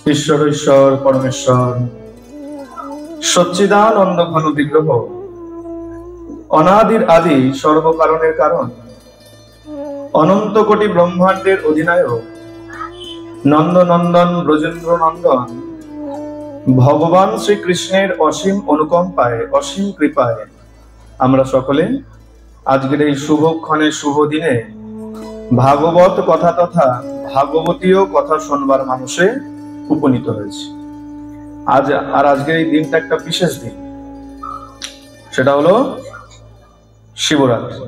ঈশ্বর ঈশ্বর পরমেশ্বর সচ্চিদানন্দ ঘন বিগ্রহ অনাদির আদি সর্বকারণের কারণ অনন্ত কোটি ব্রহ্মাণ্ডের অধিনায়ক নন্দনন্দন ব্রজেন্দ্র নন্দন ভগবান শ্রীকৃষ্ণের অসীম অনুকম্পায় অসীম কৃপায় আমরা সকলে আজকের এই শুভক্ষণে শুভ দিনে ভাগবত কথা তথা ভাগবতীয় কথা শুনবার মানুষে উপনীত হয়েছে। আজকের এই দিনটা একটা বিশেষ দিন, সেটা হলো শিবরাত্রি।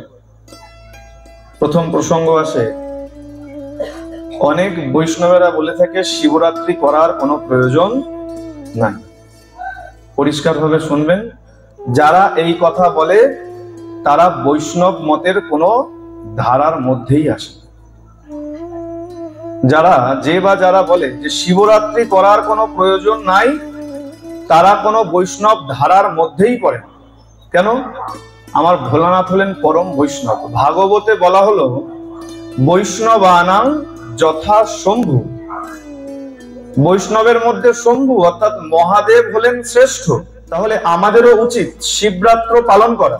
প্রথম প্রসঙ্গ আসে, অনেক বৈষ্ণবেরা বলে থাকে শিবরাত্রি করার কোনো প্রয়োজন নাই। পরিষ্কারভাবে শুনবেন, যারা এই কথা বলে তারা বৈষ্ণব মতের কোনো ধারার মধ্যেই আসে। যারা বলে যে শিবরাত্রি করার কোনো প্রয়োজন নাই, তারা কোনো বৈষ্ণব ধারার মধ্যেই পড়ে। কেন? আমার ভোলানাথ হলেন পরম বৈষ্ণব। ভাগবতে বলা হলো বৈষ্ণবানাং যথা শম্ভু। বৈষ্ণবের মধ্যে শম্ভু অর্থাৎ মহাদেব হলেন শ্রেষ্ঠ। তাহলে আমাদেরও উচিত শিবরাত্রি পালন করা,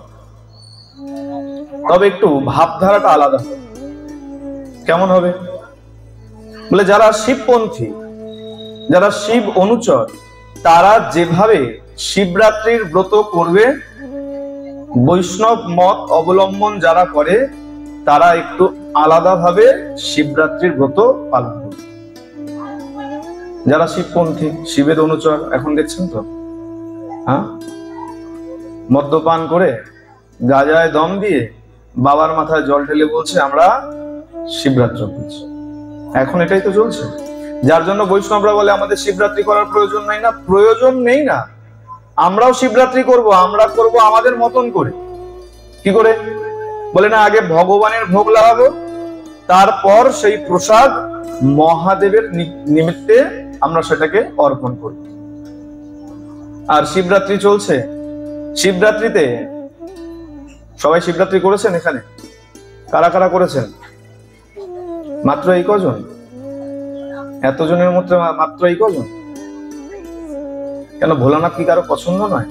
তবে একটু ভাবধারাটা আলাদা হবে। কেমন হবে? বলে যারা শিবপন্থী, যারা শিব অনুচর, তারা যেভাবে শিবরাত্রির ব্রত করবে, বৈষ্ণব মত অবলম্বন যারা করে তারা একটু আলাদাভাবে শিবরাত্রির ব্রত পালন করবে। যারা শিবপন্থী, শিবের অনুচর, এখন দেখছেন তো, মদ্যপান করে গাজায় দম দিয়ে বাবার মাথায় জল ঢেলে বলছে আমরা শিবরাত্রি করছি। এখন এটাই তো চলছে, যার জন্য বৈষ্ণবরা বলে আমাদের শিবরাত্রি করার প্রয়োজন নাই। না, প্রয়োজন নেই না, আমরাও শিবরাত্রি করব, আমরা করব আমাদের মতন করে। কি করে? বলে না, আগে ভগবানের ভোগ লাগাবো, তারপর সেই প্রসাদ মহাদেবের নিমিত্তে আমরা সেটাকে অর্পণ করি। আর শিবরাত্রি চলছে, শিবরাত্রিতে সবাই শিবরাত্রি করেছেন? এখানে কারা কারা করেছেন? মাত্র এই কজন? এতজনের মধ্যে মাত্র এই কজন? কেন, ভোলানাথ কি কারো পছন্দ নয়?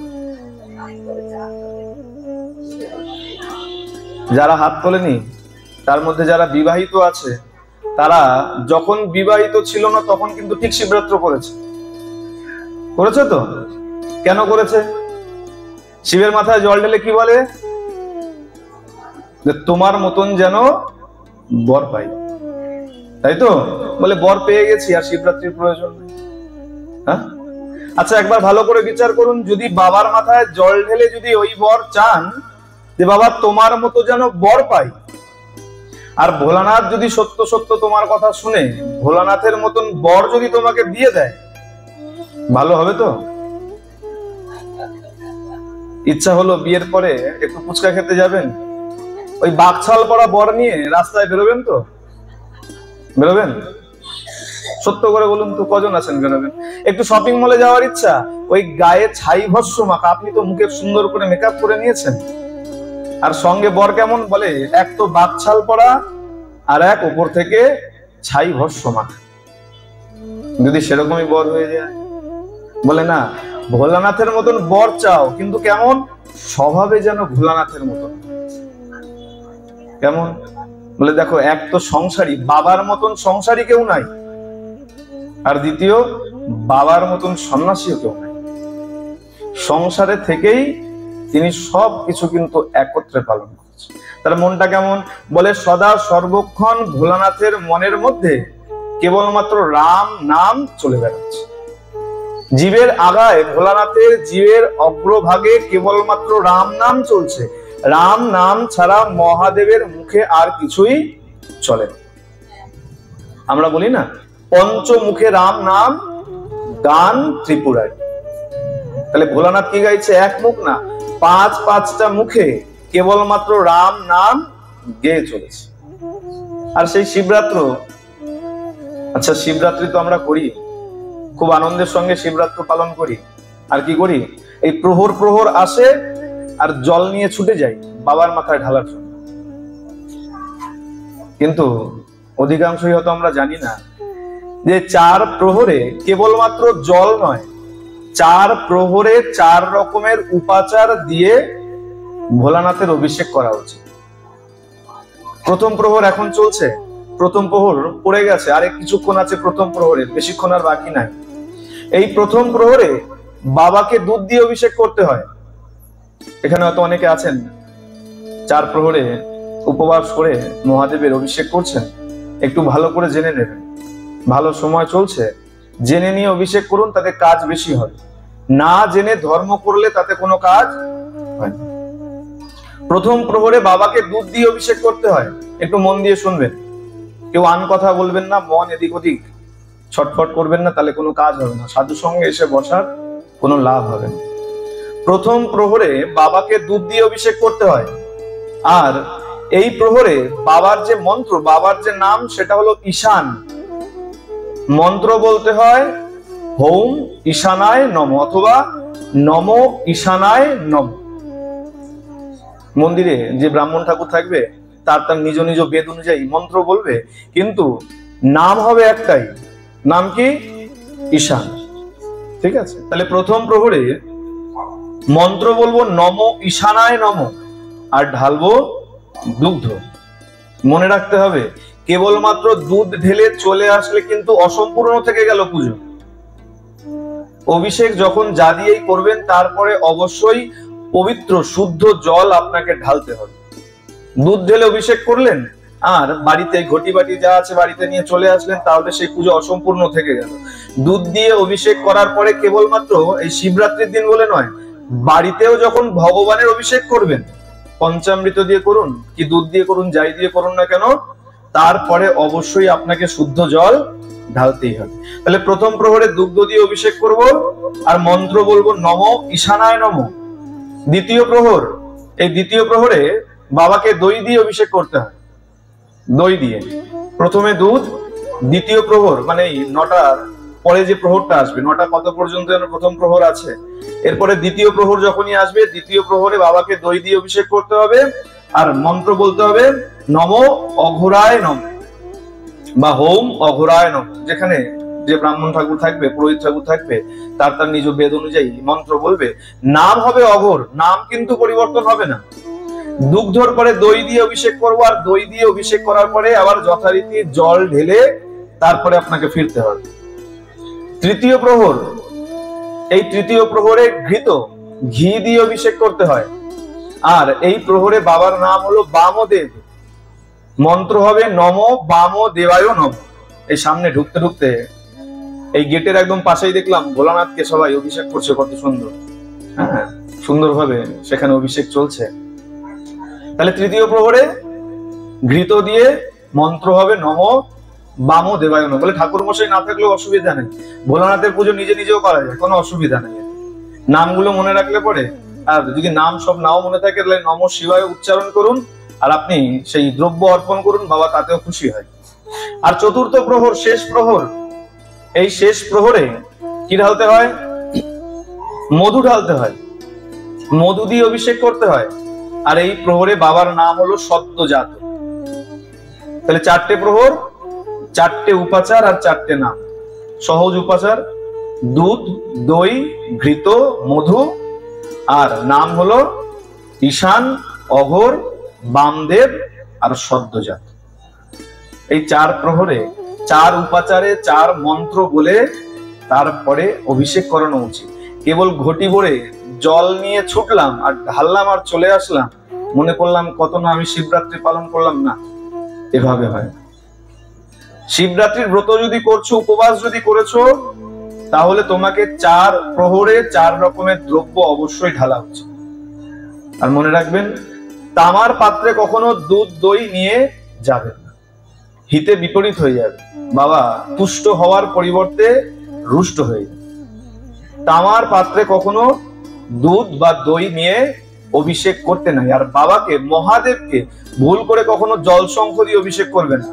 যারা হাত তোলেনি তার মধ্যে যারা বিবাহিত আছে, তারা যখন বিবাহিত ছিল না তখন কিন্তু ঠিক শিবরাত্রি করেছে তো? কেন করেছে? শিবের মাথায় জল ঢেলে কি বলে? যে তোমার মতন যেন বর পাই, তাই তো? বলে বর পেয়ে গেছি, আর শিবরাত্রির প্রয়োজন নেই। হ্যাঁ, আচ্ছা একবার ভালো করে বিচার করুন, যদি বাবার মাথায় জল ঢেলে যদি ওই বর চান যে বাবা তোমার মতো যেন বর পাই, আর ভোলানাথ যদি সত্য সত্য তোমার কথা শুনে ভোলানাথের মতন বর যদি তোমাকে দিয়ে দেয়, ভালো হবে তো? ইচ্ছা হলো বিয়ের পরে একটু ফুচকা খেতে যাবেন, ওই বাকছাল পড়া বর নিয়ে রাস্তায় বেরোবেন তো? বেরোবেন? সত্য করে বলুন তো, কজন আছেন বেরোবেন? একটু শপিং মলে যাওয়ার ইচ্ছা, ওই গায়ে ছাই ভস্য মাখা, আপনি তো মুখে সুন্দর করে মেকআপ করে নিয়েছেন, আর সঙ্গে বর কেমন? বলে এক তো বাকছাল পড়া, আর এক উপর থেকে ছাই ভস্য মাখা। যদি সেরকমই বর হয়ে যায়, বলে না ভোলানাথের মতন বর চাও, কিন্তু কেমন? স্বভাবে যেন ভোলানাথের মতন। কেমন? বলে দেখো, এক তো সংসারী, বাবার মতন সংসারী কেউ নাই, আর দ্বিতীয় বাবার মতন সন্ন্যাসীও কেউ নাই। সংসারে থেকেই তিনি সব কিছু কিন্তু একত্রে পালন করছেন। তার মনটা কেমন? বলে সদা সর্বক্ষণ ভোলানাথের মনের মধ্যে কেবলমাত্র রাম নাম চলে বেড়াচ্ছে। জীবের আগায় ভোলানাথের জীবের অগ্রভাগে কেবলমাত্র রাম নাম চলছে। রাম নাম ছাড়া মহাদেবের মুখে আর কিছুই চলে না। আমরা বলি না পঞ্চমুখে রাম নাম গান ত্রিপুরায়। তাহলে ভোলানাথ কি গাইছে? এক মুখ না, পাঁচটা মুখে কেবলমাত্র রাম নাম গেয়ে চলেছে। আর সেই শিবরাত্রি, আচ্ছা শিবরাত্রি তো আমরা করি, খুব আনন্দের সঙ্গে শিবরাত্রি পালন করি। আর কি করি? এই প্রহর প্রহর আসে আর জল নিয়ে ছুটে যাই বাবার মাথায় ঢালার জন্য। কিন্তু অধিকাংশই হয়তো আমরা জানি না যে 4 প্রহরে কেবলমাত্র জল নয়, 4 প্রহরে 4 রকমের উপাচার দিয়ে ভোলানাথের অভিষেক করা উচিত। প্রথম প্রহর এখন চলছে, প্রথম প্রহর পড়ে গেছে, আরেক কিছুক্ষণ আছে প্রথম প্রহরে, বেশিক্ষণ আর বাকি নাই। এই প্রথম প্রহরে বাবাকে দুধ দিয়ে অভিষেক করতে হয়। এখানে হয়তো অনেকে আছেন 4 প্রহরে উপবাস করে মহাদেবের অভিষেক করছেন, একটু ভালো করে জেনে নেবেন। ভালো সময় চলছে, জেনে নিয়ে অভিষেক করুন, তাতে কাজ বেশি হয়। না জেনে ধর্ম করলে তাতে কোনো কাজ হয় না। প্রথম প্রহরে বাবাকে দুধ দিয়ে অভিষেক করতে হয়, একটু মন দিয়ে শুনবেন, কেউ আন কথা বলবেন না, মন এদিক ওদিক ছটফট করবেন না, তাহলে কোনো কাজ হবে না, সাধুর সঙ্গে এসে বসার কোনো লাভ হবে না। প্রথম প্রহরে বাবাকে দুধ দিয়ে অভিষেক করতে হয়, আর এই প্রহরে বাবার যে মন্ত্র, বাবার যে নাম, সেটা হলো ঈশান মন্ত্র। বলতে হয় ওম ঈশানায় নমঃ অথবা নমো ঈশানায় নমঃ। মন্দিরে যে ব্রাহ্মণ ঠাকুর থাকবে তার তার নিজ নিজ বেদ অনুযায়ী মন্ত্র বলবে, কিন্তু নাম হবে একটাই, নাম কি? ঈশান। ঠিক আছে, তাহলে প্রথম প্রহরে মন্ত্র বলবো নমো ঈশানায় নমঃ, আর ঢালবো দুগ্ধ। মনে রাখতে হবে, কেবলমাত্র দুধ ঢেলে চলে আসলে কিন্তু অসম্পূর্ণ থেকে গেল পুজো। অভিষেক যখন যা দিয়েই করবেন, তারপরে অবশ্যই পবিত্র শুদ্ধ জল আপনাকে ঢালতে হবে। দুধ ঢেলে অভিষেক করলেন আর বাড়িতে ঘটি বাটি যা আছে বাড়িতে নিয়ে চলে আসলেন, তাহলে সেই পুজো অসম্পূর্ণ থেকে গেল। দুধ দিয়ে অভিষেক করার পরে কেবলমাত্র এই শিবরাত্রির দিন বলে নয়, বাড়িতেও যখন ভগবানের অভিষেক করবেন, পঞ্চামৃত দিয়ে করুন কি দুধ দিয়ে করুন, যাই দিয়ে করুন না কেন, তারপরে অবশ্যই আপনাকে শুদ্ধ জল ঢালতেই হবে। তাহলে প্রথম প্রহরে দুগ্ধ দিয়ে অভিষেক করব আর মন্ত্র বলবো নমো ঈশানায় নমঃ। দ্বিতীয় প্রহর, এই দ্বিতীয় প্রহরে বাবাকে দই দিয়ে অভিষেক করতে হয়। দই দিয়ে প্রথমে দুধ, দ্বিতীয় প্রহর মানে 9টার পরে যে প্রহরটা আসবে, 9টা কত পর্যন্ত যেন প্রথম প্রহর আছে, এরপরে দ্বিতীয় প্রহর যখনই আসবে, দ্বিতীয় প্রহরে বাবাকে দই দিয়ে অভিষেক করতে হবে আর মন্ত্র বলতে হবে নমো অঘোরায় নমঃ বা হোম অঘোরায় নমঃ। যেখানে যে ব্রাহ্মণ ঠাকুর থাকবে, পুরোহিত ঠাকুর থাকবে, তার তার নিজ বেদ অনুযায়ী মন্ত্র বলবে। নাম হবে অঘোর, নাম কিন্তু পরিবর্তন হবে না। দুগ্ধর পরে দই দিয়ে অভিষেক করবো, আর দই দিয়ে অভিষেক করার পরে আবার যথারীতি জল ঢেলে তারপরে আপনাকে ফিরতে হবে। তৃতীয় প্রহর, এই তৃতীয় প্রহরে ঘি দিয়ে অভিষেক করতে হয়, আর এই প্রহরে বাবার নাম হলো বামদেব। মন্ত্র হবে নমো বামদেবায় নমঃ। এই সামনে ঢুকতে ঢুকতে এই গেটের একদম পাশেই দেখলাম ভোলানাথকে সবাই অভিষেক করছে, কত সুন্দর, হ্যাঁ সুন্দরভাবে সেখানে অভিষেক চলছে। তাহলে তৃতীয় প্রহরে ঘৃত দিয়ে মন্ত্র হবে নমো বামদেবায় নমঃ। বলে ঠাকুর মশাই না থাকলেও অসুবিধা নেই, ভোলানাথের পুজো নিজে নিজেও করা যায়, কোনো অসুবিধা নেই। নামগুলো মনে রাখলে পরে, আর যদি নাম সব নাও মনে থাকে তাহলে নমঃ শিবায় উচ্চারণ করুন আর আপনি সেই দ্রব্য অর্পণ করুন, বাবা তাতেও খুশি হয়। আর চতুর্থ প্রহর, শেষ প্রহর, এই শেষ প্রহরে কি ঢালতে হয়? মধু ঢালতে হয়, মধু দিয়ে অভিষেক করতে হয়। আর এই প্রহরে বাবার নাম হলো সদ্যজাত। তাহলে 4টে প্রহর, 4টে উপাচার আর 4টে নাম। সহজ উপাচার দুধ, দই, ঘৃত, মধু, আর নাম হলো ঈশান, অঘোর, বামদেব আর সদ্যজাত। এই 4 প্রহরে 4 উপাচারে 4 মন্ত্র বলে তারপরে অভিষেক করানো উচিত। কেবল ঘটি ভরে জল নিয়ে ছুটলাম আর ঢাললাম আর চলে আসলাম, মনে করলাম কত না আমি শিবরাত্রি পালন করলাম, না, এভাবে হয়। শিবরাত্রির ব্রত যদি করছো, উপবাস যদি করেছো, তাহলে তোমাকে 4 প্রহরে 4 রকমের দ্রব্য অবশ্যই ঢালা উচিত। আর মনে রাখবেন, তামার পাত্রে কখনো দুধ দই নিয়ে যাবেন না, হিতে বিপরীত হয়ে যাবে, বাবা তুষ্ট হওয়ার পরিবর্তে রুষ্ট হয়ে যাবে। তামার পাত্রে কখনো দুধ বা দই নিয়ে অভিষেক করতে নাই। আর বাবাকে, মহাদেবকে ভুল করে কখনো জল শঙ্খ দিয়ে অভিষেক করবে না।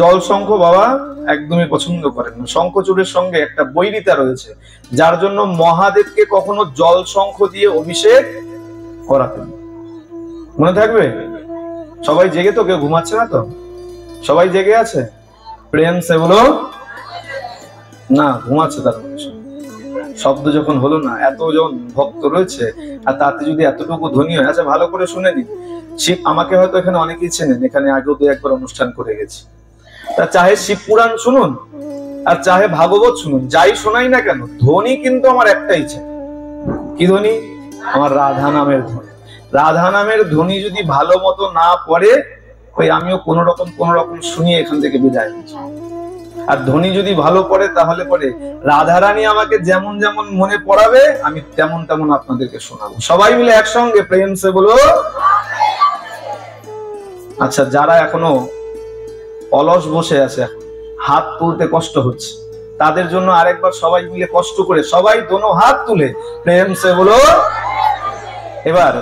জল শঙ্খ বাবা একদমই পছন্দ করেন না। শঙ্খচূড়ের সঙ্গে একটা বৈরিতা রয়েছে, যার জন্য মহাদেবকে কখনো জল শঙ্খ দিয়ে অভিষেক করাতেন। মনে থাকবে? সবাই জেগে তো, কেউ ঘুমাচ্ছে না তো? সবাই জেগে আছে? প্রেম সে বলো না, ঘুমাচ্ছে তার মানুষ। শব্দ যখন হলো না, এতজন ভক্ত রয়েছে আর তাতে যদি এতটুকু ধ্বনি হয়। আচ্ছা ভালো করে শুনে নিন, শিব আমাকে হয়তো এখানে অনেকেই চেনেন, এখানে আগেও দু একবার অনুষ্ঠান করে গেছি। তা চাহে শিব পুরাণ শুনুন আর চাহে ভাগবত শুনুন, যাই শোনাই না কেন, ধ্বনি কিন্তু আমার একটাই চাই। কি ধ্বনি? আমার রাধা নামের ধ্বনি। রাধা নামের ধ্বনি যদি ভালো মতো না পড়ে, ওই আমিও কোন রকম শুনিয়ে এখান থেকে বিদায় নিচ্ছি। আর ধ্বনি যদি ভালো পড়ে, তাহলে পরে রাধারানী আমাকে যেমন যেমন মনে পড়াবে, আমি তেমন তেমন আপনাদেরকে শোনাবো। সবাই মিলে একসঙ্গে প্রেম সে বলো। আচ্ছা, যারা এখনো অলস বসে আছে, হাত তুলতে কষ্ট হচ্ছে, তাদের জন্য আরেকবার সবাই মিলে কষ্ট করে সবাই দোনো হাত তুলে প্রেম সে বলো। এবার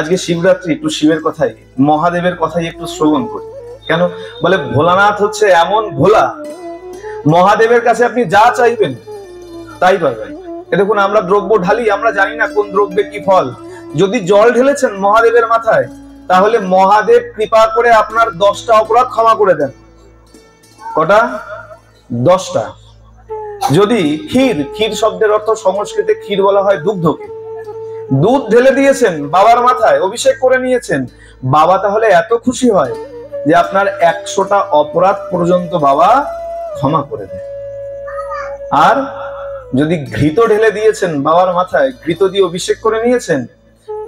আজকে শিবরাত্রি, একটু শিবের কথাই, মহাদেবের কথাই একটু শ্রবণ করি। কেন বলে, ভোলানাথ হচ্ছে এমন ভোলা, মহাদেবের কাছে আপনি যা চাইবেন তাই পাবেন। দেখুন, আমরা দ্রব্য ঢালি, আমরা জানি না কোন দ্রব্যে কি ফল। যদি জল ঢেলেছেন মহাদেবের মাথায়, তাহলে মহাদেব কৃপা করে আপনার 10টা অপরাধ ক্ষমা করে দেন। কটা? 10টা। যদি ক্ষীর শব্দের অর্থ সংস্কৃতে ক্ষীর বলা হয় দুগ্ধকে, দুধ ঢেলে দিয়েছেন বাবার মাথায়, অভিষেক করে নিয়েছেন, বাবা তাহলে এত খুশি হয় যে আপনার 100টা অপরাধ পর্যন্ত বাবা ক্ষমা করে দেয়। আর যদি ঘৃত ঢেলে দিয়েছেন বাবার মাথায়, ঘৃত দিয়ে অভিষেক করে নিয়েছেন,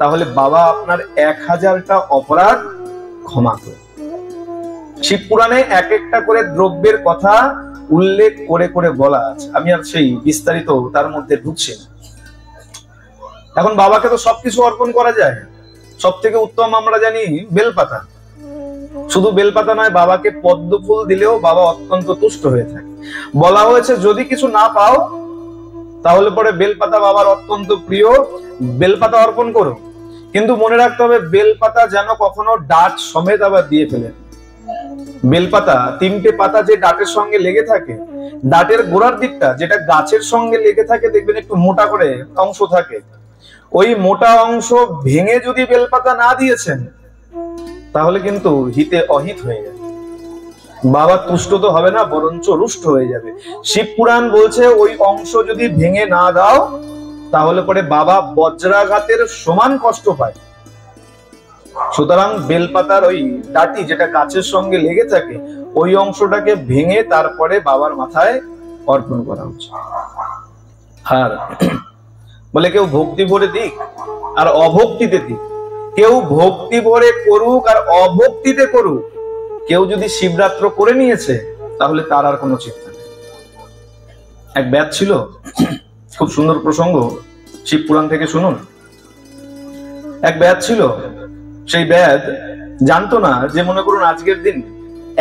তাহলে বাবা আপনার 1000টা অপরাধ ক্ষমা করে। শিব পুরাণে এক একটা করে দ্রব্যের কথা উল্লেখ করে করে বলা আছে, আমি আর সেই বিস্তারিত তার মধ্যে ঢুকছি না। এখন বাবাকে তো সবকিছু অর্পণ করা যায়, সব থেকে উত্তম আমরা জানি বেলপাতা। শুধু বেলপাতা নয়, বাবাকে পদ্ম ফুল দিলেও বাবা অত্যন্ত তুষ্ট হয়ে থাকে। বলা হয়েছে যদি কিছু না পাও, তাহলে পরে বেলপাতা বাবার অত্যন্ত প্রিয়, বেলপাতা অর্পণ করো। কিন্তু মনে রাখতে হবে, বেলপাতা যেন কখনো ডাঁট সমেত আবার দিয়ে ফেলেন। বেলপাতা 3টে পাতা যে ডাঁটের সঙ্গে লেগে থাকে, ডাঁটের গোড়ার দিকটা যেটা গাছের সঙ্গে লেগে থাকে, দেখবেন একটু মোটা করে অংশ থাকে, ওই মোটা অংশ ভেঙে যদি বেলপাতা না দিয়েছেন, তাহলে কিন্তু হিতে অহিত হয়ে যাবে। বাবা তুষ্ট তো হবে না, বরঞ্চ রুষ্ট হয়ে যাবে। শিব পুরাণ বলছে ওই অংশ যদি ভেঙে না দাও, তাহলে পরে বাবা বজ্রাঘাতের সমান কষ্ট পায়। সুতরাং বেলপাতার ওই ডাটি যেটা গাছের সঙ্গে লেগে থাকে, ওই অংশটাকে ভেঙে তারপরে বাবার মাথায় অর্পণ করা উচিত। আর বলে কেউ ভক্তি ভরে দিক আর অভক্তিতে দিক, কেউ ভক্তি ভরে করুক আর অভক্তিতে করুক, কেউ যদি শিবরাত্র করে নিয়েছে, তাহলে তার আর কোনো চিন্তা নেই। এক ব্যাধ ছিল, খুব সুন্দর প্রসঙ্গ, শিব পুরাণ থেকে শুনুন। এক ব্যাধ ছিল, সেই ব্যাধ জানতো না যে মনে করুন আজকের দিন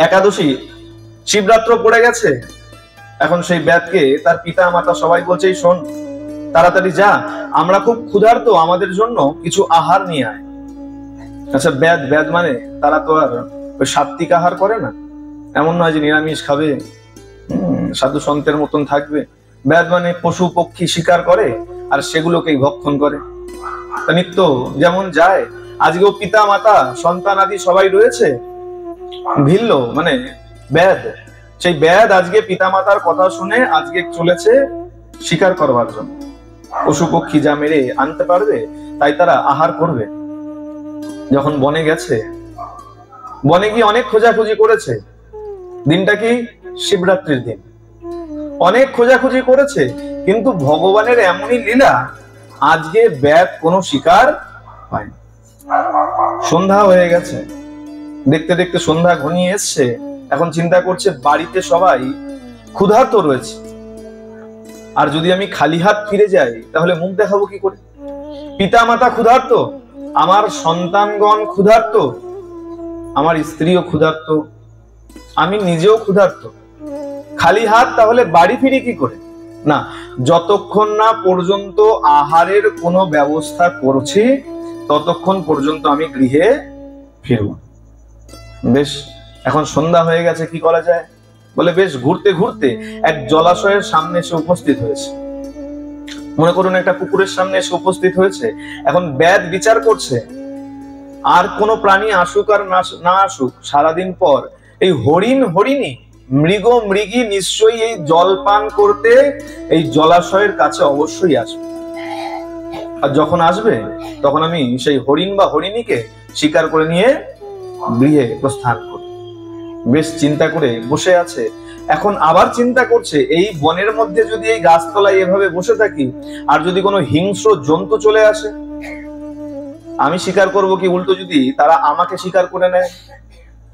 একাদশী, শিবরাত্র পড়ে গেছে। এখন সেই ব্যাধকে তার পিতা মাতা সবাই বলছে, শোন তাড়াতাড়ি যা, আমরা খুব ক্ষুধার্ত, আমাদের জন্য কিছু আহার নিয়ে আয়। আচ্ছা, ব্যাধ মানে তারা তো আর ওই সাত্বিক আহার করে না, এমন নয় যে নিরামিষ খাবে, সাধু সন্তের মতন থাকবে। ব্যাধ মানে পশু পক্ষী শিকার করে আর সেগুলোকেই ভক্ষণ করে। নিত্য যেমন যায়, আজকেও পিতা মাতা সন্তান আদি সবাই রয়েছে, ভিল্ল মানে ব্যাধ, সেই ব্যাধ আজকে পিতা মাতার কথা শুনে আজকে চলেছে শিকার করবার জন্য। পশু পক্ষী যা মেরে আনতে পারবে তাই তারা আহার করবে। যখন বনে গেছে, বনে গিয়ে অনেক খোঁজাখুঁজি করেছে। দিনটা কি? শিবরাত্রির দিন। অনেক খোঁজাখুঁজি করেছে, কিন্তু ভগবানের এমনই লীলা, আজকে ব্যাধ কোনো শিকার পায়নি। সন্ধ্যা হয়ে গেছে, দেখতে দেখতে সন্ধ্যা ঘনিয়ে এসছে। এখন চিন্তা করছে বাড়িতে সবাই ক্ষুধার্ত রয়েছে, আর যদি আমি খালি হাত ফিরে যাই তাহলে মুখ দেখাবো কি করে? পিতা মাতা ক্ষুধার্ত, আমার সন্তানগণ ক্ষুধার্ত, আমার স্ত্রীও ক্ষুধার্ত, আমি নিজেও ক্ষুধার্ত, খালি হাত তাহলে বাড়ি ফিরি কি করে? না, যতক্ষণ না পর্যন্ত আহারের কোনো ব্যবস্থা করছি, ততক্ষণ পর্যন্ত আমি গৃহে ফিরব। বেশ, এখন সন্ধ্যা হয়ে গেছে, কি করা যায়? বলে বেশ, ঘুরতে ঘুরতে এক জলাশয়ের সামনে এসে উপস্থিত হয়েছে। মনে করুন একটা পুকুরের সামনে এসে উপস্থিত হয়েছে। এখন ব্যাধ বিচার করছে, আর কোন প্রাণী আসুক আর না আসুক, সারাদিন পর এই হরিণী মৃগ মৃগী নিশ্চয়ই এই জল পান করতে এই জলাশয়ের কাছে অবশ্যই আসবে। আর যখন আসবে তখন আমি সেই হরিণ বা হরিণীকে শিকার করে নিয়ে গৃহে প্রস্থান করব। বেশ চিন্তা করে বসে আছে। এখন আবার চিন্তা করছে, এই বনের মধ্যে যদি এই গাছতলায় এভাবে বসে থাকি, আর যদি কোনো হিংস্র জন্তু চলে আসে, আমি শিকার করব কি উল্টো যদি তারা আমাকে শিকার করে নেয়,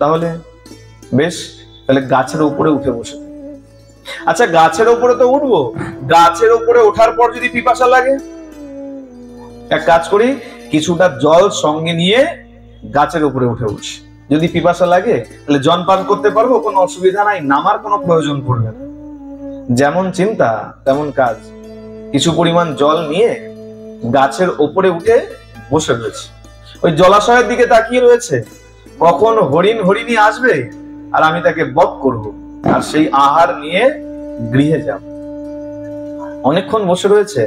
তাহলে বেশ, তাহলে গাছের উপরে উঠে বসে। আচ্ছা, গাছের উপরে তো উঠবো, গাছের উপরে ওঠার পর যদি পিপাসা লাগে, এক কাজ করি, কিছুটা জল সঙ্গে নিয়ে গাছের উপরে উঠে বসি। যদি পিপাসা লাগে তাহলে জল পান করতে পারবো, কোনো অসুবিধা নাই, নামার কোনো প্রয়োজন পড়বে না। যেমন চিন্তা তেমন কাজ। কিছু পরিমাণ জল নিয়ে গাছের উপরে উঠে বসে রয়েছে, ওই জলাশয়ের দিকে তাকিয়ে রয়েছে, কখন হরিণ হরিণী আসবে আর আমি তাকে বধ করব, আর সেই আহার নিয়ে গৃহে যাব। অনেকক্ষণ বসে রয়েছে,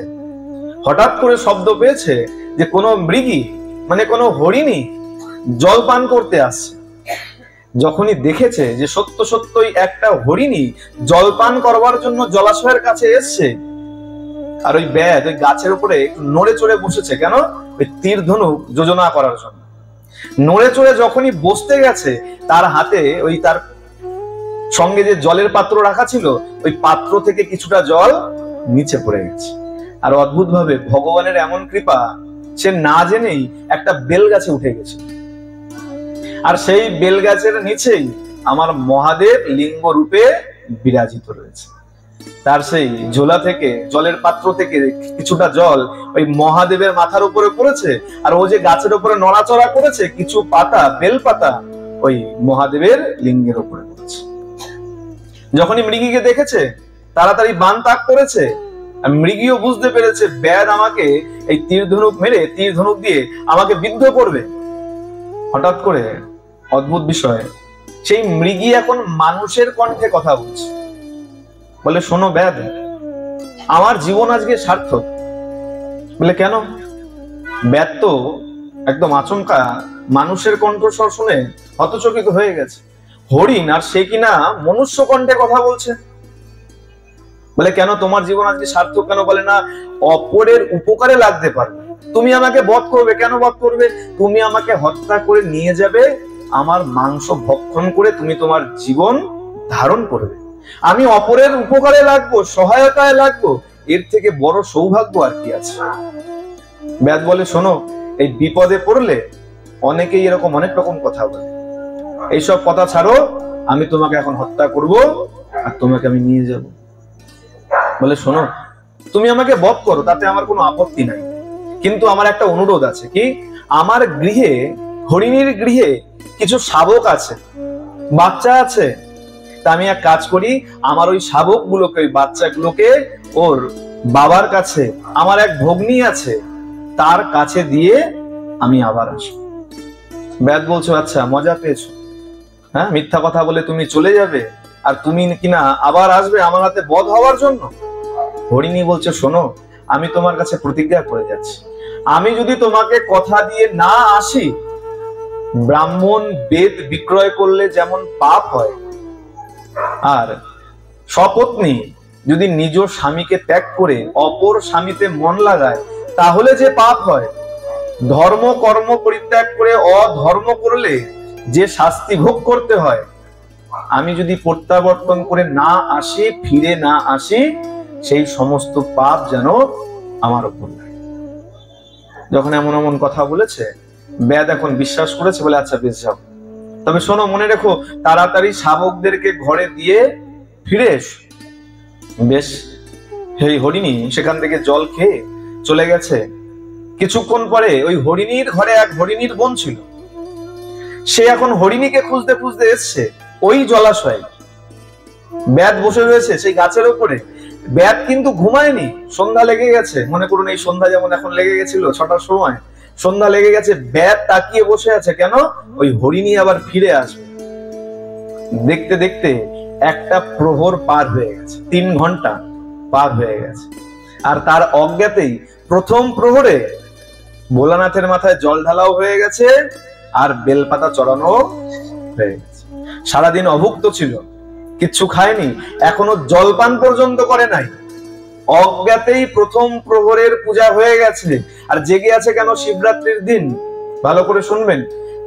হঠাৎ করে শব্দ পেয়েছে যে কোনো মৃগী মানে কোনো হরিণী জল পান করতে আসছে। যখনই দেখেছে যে সত্য সত্যই একটা হরিণী জল পান করবার জন্য জলাশয়ের কাছে এসছে, আর ওই ব্যাধ ওই গাছের উপরে একটু নড়ে চড়ে বসেছে, কেন? ওই তীর ধনুক যোজনা করার জন্য। নড়ে চড়ে যখনই বসতে গেছে, তার হাতে ওই তার সঙ্গে যে জলের পাত্র রাখা ছিল, ওই পাত্র থেকে কিছুটা জল নিচে পড়ে গেছে। আর অদ্ভুত ভাবে ভগবানের এমন কৃপা, সে না জেনেই একটা বেল গাছে উঠে গেছে, আর সেই বেল গাছের নিচেই আমার মহাদেব লিঙ্গ রূপে বিরাজিত রয়েছে। তার সেই ঝোলা থেকে, জলের পাত্র থেকে কিছুটা জল ওই মহাদেবের মাথার উপরে পড়েছে, আর ও যে গাছের উপরে নড়াচড়া করেছে, কিছু পাতা, বেল পাতা ওই মহাদেবের লিঙ্গের উপরে পড়েছে। যখনই মৃগীকে দেখেছে, তাড়াতাড়ি বান তাক করেছে। মৃগীও বুঝতে পেরেছে ব্যাধ আমাকে এই তীর ধনুক মেরে, তীর ধনুক দিয়ে আমাকে বিদ্ধ করবে। হঠাৎ করে অদ্ভুত বিষয়, সেই মৃগী এখন মানুষের কণ্ঠে কথা বলছে। বলে, শোনো ব্যাধ, আমার জীবন আজকে সার্থক। বলে, কেন? ব্যাধ তো একদম আচমকা মানুষের কণ্ঠস্বর শুনে হতচকিত হয়ে গেছে। হরিণ, আর সে কিনা মনুষ্য কণ্ঠে কথা বলছে। বলে, কেন তোমার জীবন আজকে সার্থক কেন? বলে, না, অপরের উপকারে লাগতে পারবে। তুমি আমাকে বধ করবে। কেন বধ করবে? তুমি আমাকে হত্যা করে নিয়ে যাবে, আমার মাংস ভক্ষণ করে তুমি তোমার জীবন ধারণ করবে। আমি অপরের উপকারে লাগবো, সহায়তায় লাগবো, এর থেকে বড় সৌভাগ্য আর কি আছে? ব্যাধ বলে, শোনো, এই বিপদে পড়লে অনেকেই এরকম অনেক রকম কথা বলে। এইসব কথা ছাড়ো, আমি তোমাকে এখন হত্যা করব, আর তোমাকে আমি নিয়ে যাব। বলে, শোনো, তুমি আমাকে বধ করো, তাতে আমার কোনো আপত্তি নাই, কিন্তু আমার একটা অনুরোধ আছে। কি? আমার গৃহে, হরিণীর গৃহে কিছু শাবক আছে, বাচ্চা আছে। তা আমি এক কাজ করি, আমার ওই শাবক গুলোকে, ওই বাচ্চাগুলোকে ওর বাবার কাছে, আমার এক ভগ্নী আছে, তার কাছে দিয়ে আমি আবার আসবো। ব্যাধ বলছো, আচ্ছা, মজা পেয়েছো? হ্যাঁ, মিথ্যা কথা বলে তুমি চলে যাবে, আর তুমি কিনা আবার আসবে আমার হাতে বধ হওয়ার জন্য? হরিণী বলছে, শোনো, আমি তোমার কাছে প্রতিজ্ঞা করে যাচ্ছি, আমি যদি তোমাকে কথা দিয়ে না আসি, ব্রাহ্মণ বেদ বিক্রয় করলে যেমন পাপ হয়, আর সপত্নী যদি নিজ স্বামীকে ত্যাগ করে অপর স্বামীতে মন লাগায়, তাহলে যে পাপ হয়, ধর্ম কর্ম পরিত্যাগ করে অধর্ম করলে যে শাস্তি ভোগ করতে হয়, আমি যদি প্রত্যাবর্তন করে না আসি, ফিরে না আসি, সেই সমস্ত পাপ যেন আমার উপর লাগে। যখন এমন এমন কথা বলেছে, ব্যাধ এখন বিশ্বাস করেছে। বলে, আচ্ছা, বেশ, যাও, তবে শোনো, মনে রেখো, তাড়াতাড়ি শাবকদেরকে ঘরে দিয়ে ফিরে এসো। বেশ, এই হরিণী সেখান থেকে জল খেয়ে চলে গেছে। কিছুক্ষণ পরে ওই হরিণীর ঘরে এক হরিণীর বোন ছিল। সে এখন হরিণীকে খুঁজতে খুঁজতে এসছে ওই জলাশয়ে। ব্যাধ বসে রয়েছে সেই গাছের উপরে। ব্যাধ কিন্তু ঘুমায়নি, সন্ধ্যা লেগে গেছে। মনে করুন এই সন্ধ্যা যেমন এখন লেগে গেছিল 6টার সময়, সন্ধ্যা লেগে গেছে। ব্যাধ তাকিয়ে বসে আছে, কেন? ওই হরিণী আবার ফিরে আসবে। দেখতে দেখতে একটা প্রহর পার হয়ে গেছে, 3 ঘন্টা পার হয়ে গেছে। আর তার অজ্ঞাতেই প্রথম প্রহরে ভোলানাথের মাথায় জল ঢালাও হয়ে গেছে, আর বেলপাতা চড়ানো হয়ে গেছে। সারাদিন অভুক্ত ছিল, কিচ্ছু খায়নি, এখনো জলপান পর্যন্ত করে নাই, অজ্ঞাতেই প্রথম প্রহরের পূজা হয়ে গেছে। আর জেগে আছে কেন? শিবরাত্রির দিন। ভালো করে শুনবেন,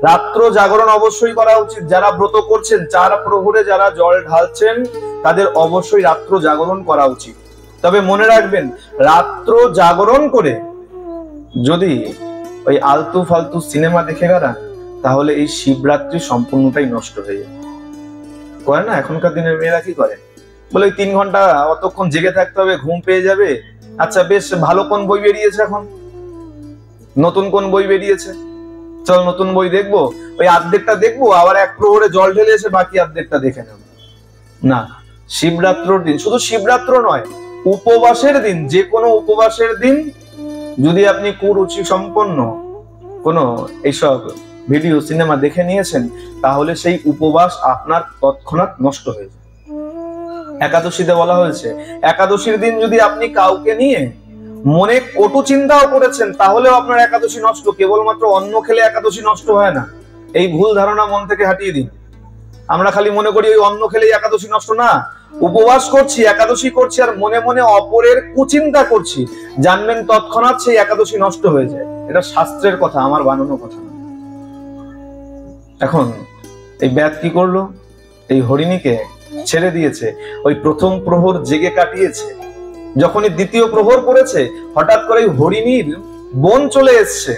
রাত্র জাগরণ অবশ্যই করা উচিত। যারা ব্রত করছেন, 4 প্রহরে যারা জল ঢালছেন, তাদের অবশ্যই রাত্র জাগরণ করা উচিত। তবে মনে রাখবেন, রাত্র জাগরণ করে যদি ওই আলতু ফালতু সিনেমা দেখে বেড়ান, তাহলে এই শিবরাত্রি সম্পূর্ণটাই নষ্ট হয়ে যাবে। করে না এখনকার দিনের মেয়েরা? কি করে? বলে 3 ঘন্টা অতক্ষণ জেগে থাকতে হবে, ঘুম পেয়ে যাবে। আচ্ছা বেশ, ভালো কোন বই বেরিয়েছে এখন? নতুন কোন বই বেরিয়েছে? চল নতুন বই দেখবো, ওই অর্ধেকটা দেখবো, আবার 1 প্রহরে জল ঢেলে এসে বাকি অর্ধেকটা দেখে নেব। না, শিবরাত্রির দিন, শুধু শিবরাত্র নয়, উপবাসের দিন, যে কোনো উপবাসের দিন যদি আপনি কুরুচি সম্পন্ন কোনো এইসব ভিডিও সিনেমা দেখে নিয়েছেন, তাহলে সেই উপবাস আপনার তৎক্ষণাৎ নষ্ট হয়ে যায়। একাদশীতে বলা হয়েছে, একাদশীর দিন যদি আপনি কাউকে নিয়ে মনে কটু চিন্তাও করেছেন, তাহলেও আপনার একাদশী নষ্ট। কেবলমাত্র অন্ন খেলে একাদশী নষ্ট হয় না, এই ভুল ধারণা মন থেকে হাটিয়ে দিন। আমরা খালি মনে করি ওই অন্ন খেলেই একাদশী নষ্ট। না, উপবাস করছি, একাদশী করছি, আর মনে মনে অপরের কুচিন্তা করছি, জানবেন তৎক্ষণাৎ সেই একাদশী নষ্ট হয়ে যায়। এটা শাস্ত্রের কথা, আমার বানানো কথা না। এখন এই ব্যাত কি করলো? এই হরিণীকে ছেড়ে দিয়েছে, ওই প্রথম প্রহর জেগে কাটিয়েছে। যখনই দ্বিতীয় প্রহর পড়েছে, হঠাৎ করে হরিণীর বোন চলে এসছে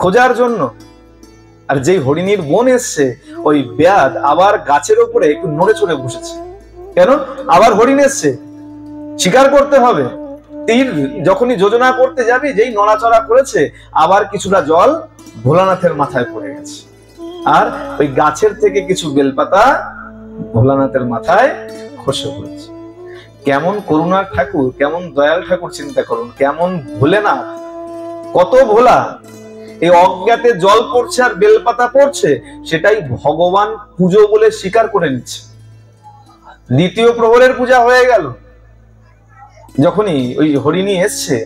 খোঁজার জন্য। আর যেই হরিণীর বোন এসছে, ওই ব্যাদ আবার গাছের উপরে একটু নড়ে চড়ে বসেছে। কেন? আবার হরিণ এসছে, শিকার করতে হবে। তীর যখনই যোজনা করতে যাবি, যেই নড়াচড়া করেছে, আবার কিছুটা জল ভোলানাথের মাথায় পড়ে গেছে। আর ওই গাছের থেকে কিছু বেলপাতা ভোলানাথের মাথায় খসে পড়েছে। কেমন করুণার ঠাকুর, কেমন দয়াল ঠাকুর, চিন্তা করুন, কেমন ভোলেনাথ, কত ভোলা। এই অজ্ঞাতে জল পড়ছে আর বেলপাতা পড়ছে, সেটাই ভগবান পুজো বলে স্বীকার করে নিচ্ছে। দ্বিতীয় প্রহরের পূজা হয়ে গেল। যখনই ওই হরিণী এসছে,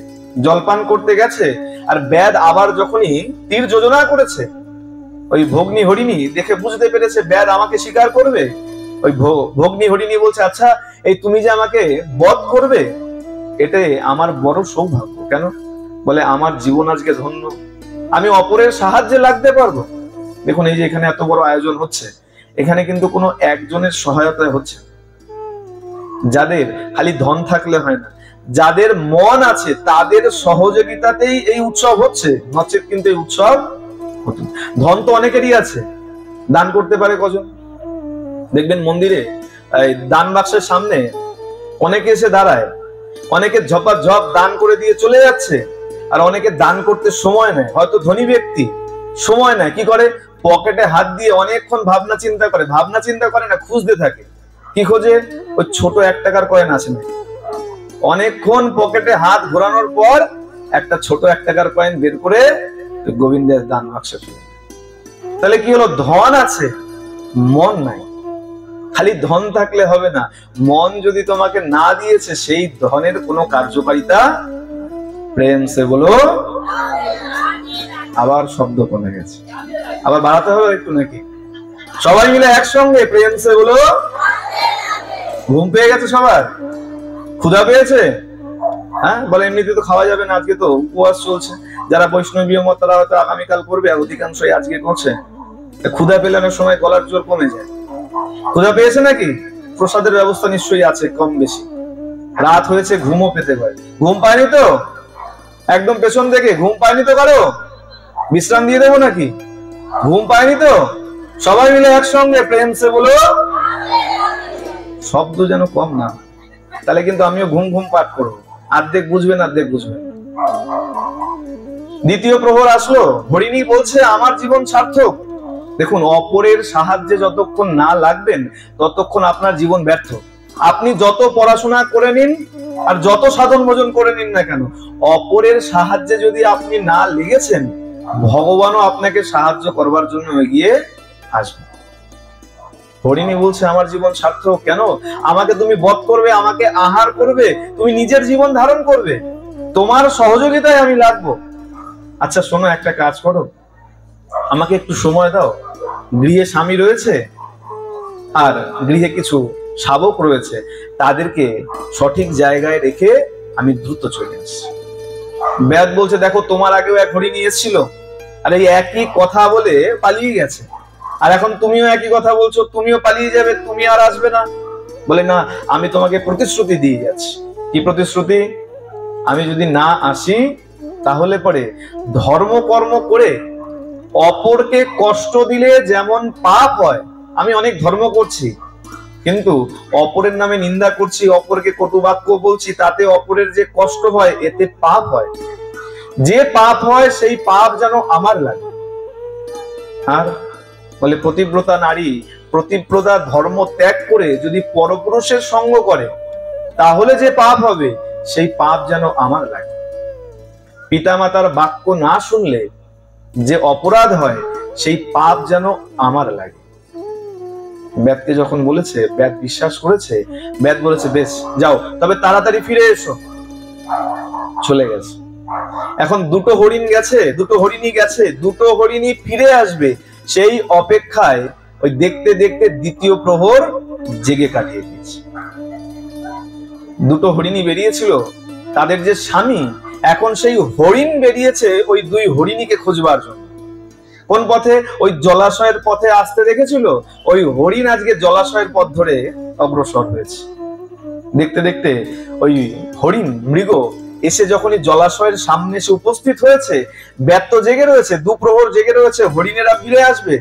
জলপান করতে গেছে, আর ব্যাদ আবার যখনই তীর যোজনা করেছে, ওই ভগ্নী হরিণী দেখে বুঝতে পেরেছে ব্যাদ আমাকে স্বীকার করবে। ওই ভগ্নী হরিণী বলছে, আচ্ছা এই তুমি যে আমাকে বধ করবে, এতে আমার বড় সৌভাগ্য। কেন? বলে আমার জীবন আজকে ধন্য, আমি অপরের সাহায্যে লাগতে পারবো। দেখুন, এই যে এখানে এত বড় আয়োজন হচ্ছে, এখানে কিন্তু কোনো একজনের সহায়তায় হচ্ছে। যাদের খালি ধন থাকলে হয় না, যাদের মন আছে, তাদের সহযোগিতাতেই এই উৎসব হচ্ছে, নচেত কিন্তু এই উৎসব হতো না। ধন তো অনেকেরই আছে, দান করতে পারে কজন? দেখবেন মন্দিরে দান বাক্সের সামনে অনেকে এসে দাঁড়ায়, অনেকে ঝপাঝপ দান করে দিয়ে চলে যাচ্ছে, আর অনেকে দান করতে সময় নেয়। হয়তো ধনী ব্যক্তি সময় নেয়, কি করে? পকেটে হাত দিয়ে অনেকক্ষণ ভাবনা চিন্তা করে, ভাবনা চিন্তা করে না, খুঁজতে থাকে। কি খোঁজে? ওই ছোট 1 টাকার কয়েন আছে না, অনেকক্ষণ পকেটে হাত ঘোরানোর পর একটা ছোট 1 টাকার কয়েন বের করে গোবিন্দের দান বাক্সে। তাহলে কি হলো? ধন আছে, মন নাই। খালি ধন থাকলে হবে না, মন যদি তোমাকে না দিয়েছে, সেই ধনের কোনো কার্যকারিতা। প্রেম সে বলো। আবার শব্দ কমে গেছে, আবার বাড়াতে হবে একটু নাকি? সবাই মিলে একসঙ্গে প্রেম সে বলো। ঘুম পেয়ে গেছে সবার? ক্ষুধা পেয়েছে? হ্যাঁ, বলে এমনিতে তো খাওয়া যাবে না, আজকে তো উপবাস চলছে। যারা বৈষ্ণবীয় মত, তারা হয়তো আগামীকাল করবে, আর অধিকাংশই আজকে করছে। ক্ষুধা পেলে অনেক সময় গলার জোর কমে যায়। ক্ষুধা পেয়েছে নাকি? প্রসাদের ব্যবস্থা নিশ্চয়ই আছে কম বেশি। রাত হয়েছে, ঘুমও পেতে পারে। ঘুম পায়নি তো? একদম পেছন থেকে ঘুম পায়নি তো? কারো বিশ্রাম দিয়ে দেবো নাকি? ঘুম পায়নি তো? সবাই মিলে একসঙ্গে প্রেম সে বলো। শব্দ যেন কম না, তাহলে কিন্তু আমিও ঘুম ঘুম পাঠ করবো। অর্ধেক বুঝবেন, অর্ধেক বুঝবেন। দ্বিতীয় প্রহর আসলো, হরিণী বলছে আমার জীবন সার্থক। দেখুন, অপরের সাহায্যে যতক্ষণ না লাগবেন, ততক্ষণ আপনার জীবন ব্যর্থ। আপনি যত পড়াশোনা করে নিন আর যত সাধন ভোজন করে নিন না কেন, অপরের সাহায্যে যদি আপনি না লেগেছেন, ভগবানও আপনাকে সাহায্য করবার জন্য এগিয়ে আসবে। হরিণী বলছে আমার জীবন সার্থক। কেন? আমাকে তুমি বধ করবে, আমাকে আহার করবে, তুমি নিজের জীবন ধারণ করবে, তোমার সহযোগিতায় আমি লাগবো। আচ্ছা শোনো, একটা কাজ করো, আমাকে একটু সময় দাও। গৃহে স্বামী রয়েছে, আর গৃহে কিছু শাবক রয়েছে তাদেরকে সঠিক জায়গায় রেখে আমি দ্রুত চলে আসি। ব্যাদ বলছে, দেখো তোমার আগেও এক হরিণী এসেছিল, আর এই একই কথা বলে পালিয়ে গেছে, আর এখন তুমিও একই কথা বলছো, তুমিও পালিয়ে যাবে, তুমি আর আসবে না। বলে, না, আমি তোমাকে প্রতিশ্রুতি দিয়ে যাচ্ছি। কি প্রতিশ্রুতি? আমি যদি না আসি তাহলে পরে ধর্মকর্ম করে অপরকে কষ্ট দিলে যেমন পাপ হয়, আমি অনেক ধর্ম করছি কিন্তু অপরের নামে নিন্দা করছি, অপরকে কটু বাক্য বলছি, তাতে অপরের যে কষ্ট হয় এতে পাপ হয়। যে পাপ হয় সেই পাপ যেন আমার লাগে। আর বলে, পতিব্রতা নারী পতিব্রতা ধর্ম ত্যাগ করে যদি পরপুরুষের সঙ্গ করে তাহলে যে পাপ হবে সেই পাপ যেন আমার লাগে। পিতামাতার বাক্য না শুনলে যে অপরাধ হয় সেই পাপ যেন আমার লাগে। ব্যাদকে যখন বলেছে, ব্যাদ বিশ্বাস করেছে। ব্যাদ বলেছে, বেশ যাও, তবে তাড়াতাড়ি ফিরে এসো। চলে গেছে। এখন দুটো হরিণ গেছে, দুটো হরিণী গেছে, দুটো হরিণী ফিরে আসবে সেই অপেক্ষায় ওই দেখতে দেখতে দ্বিতীয় প্রহর জেগে কাটিয়ে দিয়েছে। দুটো হরিণী বেরিয়েছিল, তাদের যে স্বামী, এখন সেই হরিণ বেরিয়েছে ওই দুই হরিণীকে খোঁজবার জন্য। কোন পথে? ওই জলাশয়ের পথে আসতে দেখেছিল, ওই হরিণ আজকে জলাশয়ের পথ ধরে অগ্রসর হয়েছে। দেখতে দেখতে ওই হরিণ মৃগ এসে যখনই জলাশয়ের সামনে এসে উপস্থিত হয়েছে, ব্যর্থ জেগে রয়েছে, দুপ্রহর জেগে রয়েছে, হরিণেরা ফিরে আসবে।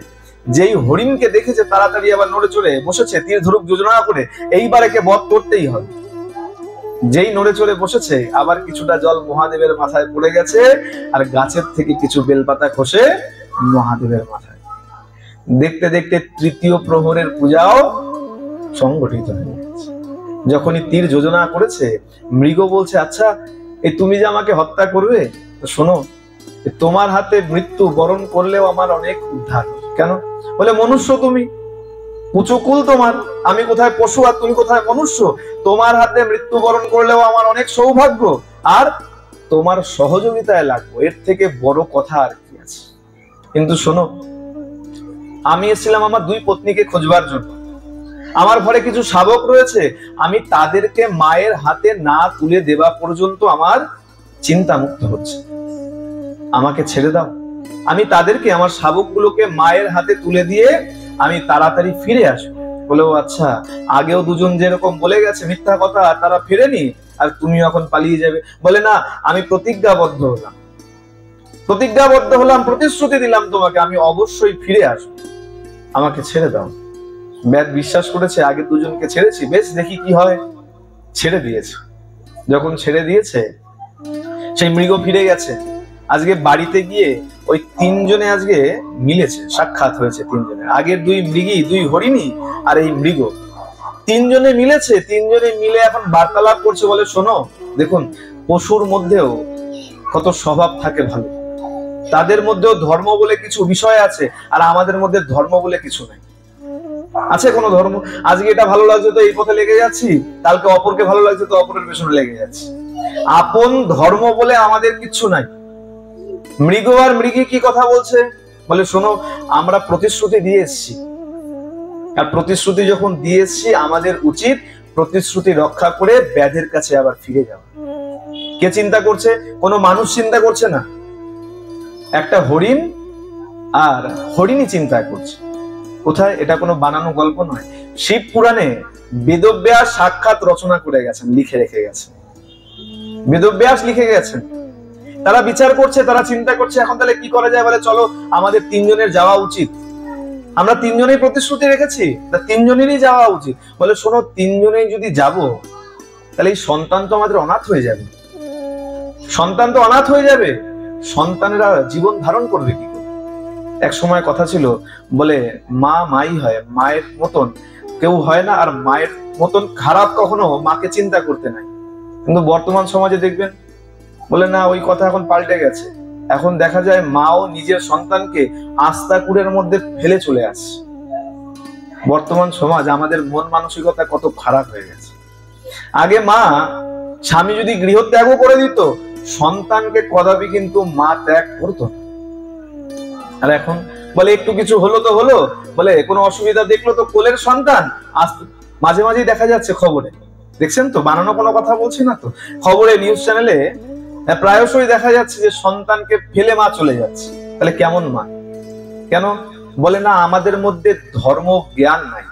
যেই হরিণকে দেখেছে তাড়াতাড়ি আবার নড়ে চড়ে বসেছে, তীর ধনুক যোজনা করে এইবার একে বধ করতেই হবে। যেই নড়ে চড়ে বসেছে, আবার কিছুটা জল মহাদেবের মাথায় পড়ে গেছে, আর গাছের থেকে কিছু বেলপাতা খসে মহাদেবের মাথায়। দেখতে দেখতে তৃতীয় প্রহরের পূজাও সংগঠিত হয়ে গেছে। যখনই তীর যোজনা করেছে, মৃগ বলছে, আচ্ছা এই তুমি যে আমাকে হত্যা করবে, তো শোনো, তোমার হাতে মৃত্যু বরণ করলেও আমার অনেক উদ্ধার। কেন? বলে, মনুষ্য তুমি, উঁচুকুল তোমার, আমি কোথায় পশু আর তুমি কোথায় মনুষ্য, তোমার হাতে মৃত্যুবরণ করলেও আমার অনেক সৌভাগ্য, আর তোমার সহযোগিতায় লাগবো, এর থেকে বড় কথা আর কি আছে। কিন্তু শোনো, আমি এসেছিলাম আমার দুই পত্নীকে খোঁজবার জন্য, আমার ঘরে কিছু শাবক রয়েছে, আমি তাদেরকে মায়ের হাতে না তুলে দেওয়া পর্যন্ত আমার চিন্তা মুক্ত হচ্ছে, আমাকে ছেড়ে দাও, আমি তাদেরকে, আমার শাবকগুলোকে মায়ের হাতে তুলে দিয়ে আমি তাড়াতাড়ি ফিরে আসবো। বলেও, আচ্ছা, আগেও দুজন যেরকম বলে গেছে মিথ্যা কথা, তারা ফেরেনি, আর তুমি এখন পালিয়ে যাবে। বলে, না, আমি প্রতিজ্ঞাবদ্ধ হলাম, প্রতিশ্রুতি দিলাম তোমাকে, আমি অবশ্যই ফিরে আসবো, আমাকে ছেড়ে দাও। ব্যাদ বিশ্বাস করেছে, আগে দুজনকে ছেড়েছি, বেশ দেখি কি হয়। ছেড়ে দিয়েছে। যখন ছেড়ে দিয়েছে, সেই মৃগ ফিরে গেছে। আজকে বাড়িতে গিয়ে ওই তিনজনে আজকে মিলেছে, সাক্ষাৎ হয়েছে তিনজনের। আগের দুই মৃগী, দুই হরিণী আর এই মৃগ, তিনজনে মিলেছে। তিনজনে মিলে এখন বার্তালাপ করছে। বলে, শোনো, দেখুন, পশুর মধ্যেও কত স্বভাব থাকে ভালো, তাদের মধ্যেও ধর্ম বলে কিছু বিষয় আছে, আর আমাদের মধ্যে ধর্ম বলে কিছু নাই। আছে কোনো ধর্ম? আজকে এটা ভালো লাগছে তো এই পথে লেগে যাচ্ছি, কালকে অপরকে ভালো লাগছে তো অপরের পেছনে লেগে যাচ্ছি। আপন ধর্ম বলে আমাদের কিচ্ছু নাই। মৃগ আর মৃগী কি কথা বলছে? বলে, শোনো, আমরা প্রতিশ্রুতি দিয়ে এসছি, আর প্রতিশ্রুতি যখন দিয়ে এসছি, আমাদের উচিত প্রতিশ্রুতি রক্ষা করে ব্যাধের কাছে আবার ফিরে যাওয়া। কে চিন্তা করছে? কোনো মানুষ চিন্তা করছে না, একটা হরিণ আর হরিণী চিন্তা করছে। কোথায়? এটা কোনো বানানো গল্প নয়, শিব পুরাণে বেদব্যাস সাক্ষাৎ রচনা করে গেছেন, লিখে রেখে গেছেন। বেদব্যাস লিখে গেছেন। তারা বিচার করছে, তারা চিন্তা করছে, এখন তাহলে কি করা যায়? বলে, চলো, আমাদের তিনজনের যাওয়া উচিত, আমরা তিনজনেই প্রতিশ্রুতি রেখেছি, তিনজনেরই যাওয়া উচিত। বলে, শোনো, তিনজনেই যদি যাব, তাহলে এই সন্তান তো আমাদের অনাথ হয়ে যাবে। সন্তান তো অনাথ হয়ে যাবে, সন্তানেরা জীবন ধারণ করবে কি করে? এক সময় কথা ছিল, বলে, মা মাই হয়, মায়ের মতন কেউ হয় না, আর মায়ের মতন খারাপ কখনো মাকে চিন্তা করতে নাই। কিন্তু বর্তমান সমাজে দেখবেন, বলে, না, ওই কথা এখন পাল্টে গেছে। এখন দেখা যায় মাও নিজের সন্তানকে আস্তাকুড়ের মধ্যে ফেলে চলে আসছে। বর্তমান সমাজ, আমাদের মন মানসিকতা কত খারাপ হয়ে গেছে। আগে মা, স্বামী যদি গৃহত্যাগও করে দিত, সন্তানকে কদাপি কিন্তু মা ত্যাগ করতো না। আর এখন বলে, একটু কিছু হলো তো হলো, বলে কোনো অসুবিধা দেখলো তো কোলের সন্তান মাঝে মাঝেই দেখা যাচ্ছে খবরে, দেখছেন তো, বানানো কোনো কথা বলছি না তো, খবরে নিউজ চ্যানেলে প্রায়শই দেখা যাচ্ছে যে সন্তানকে ফেলে মা চলে যাচ্ছে। তাহলে কেমন মা? কেন? বলে না আমাদের মধ্যে ধর্ম জ্ঞান নাই।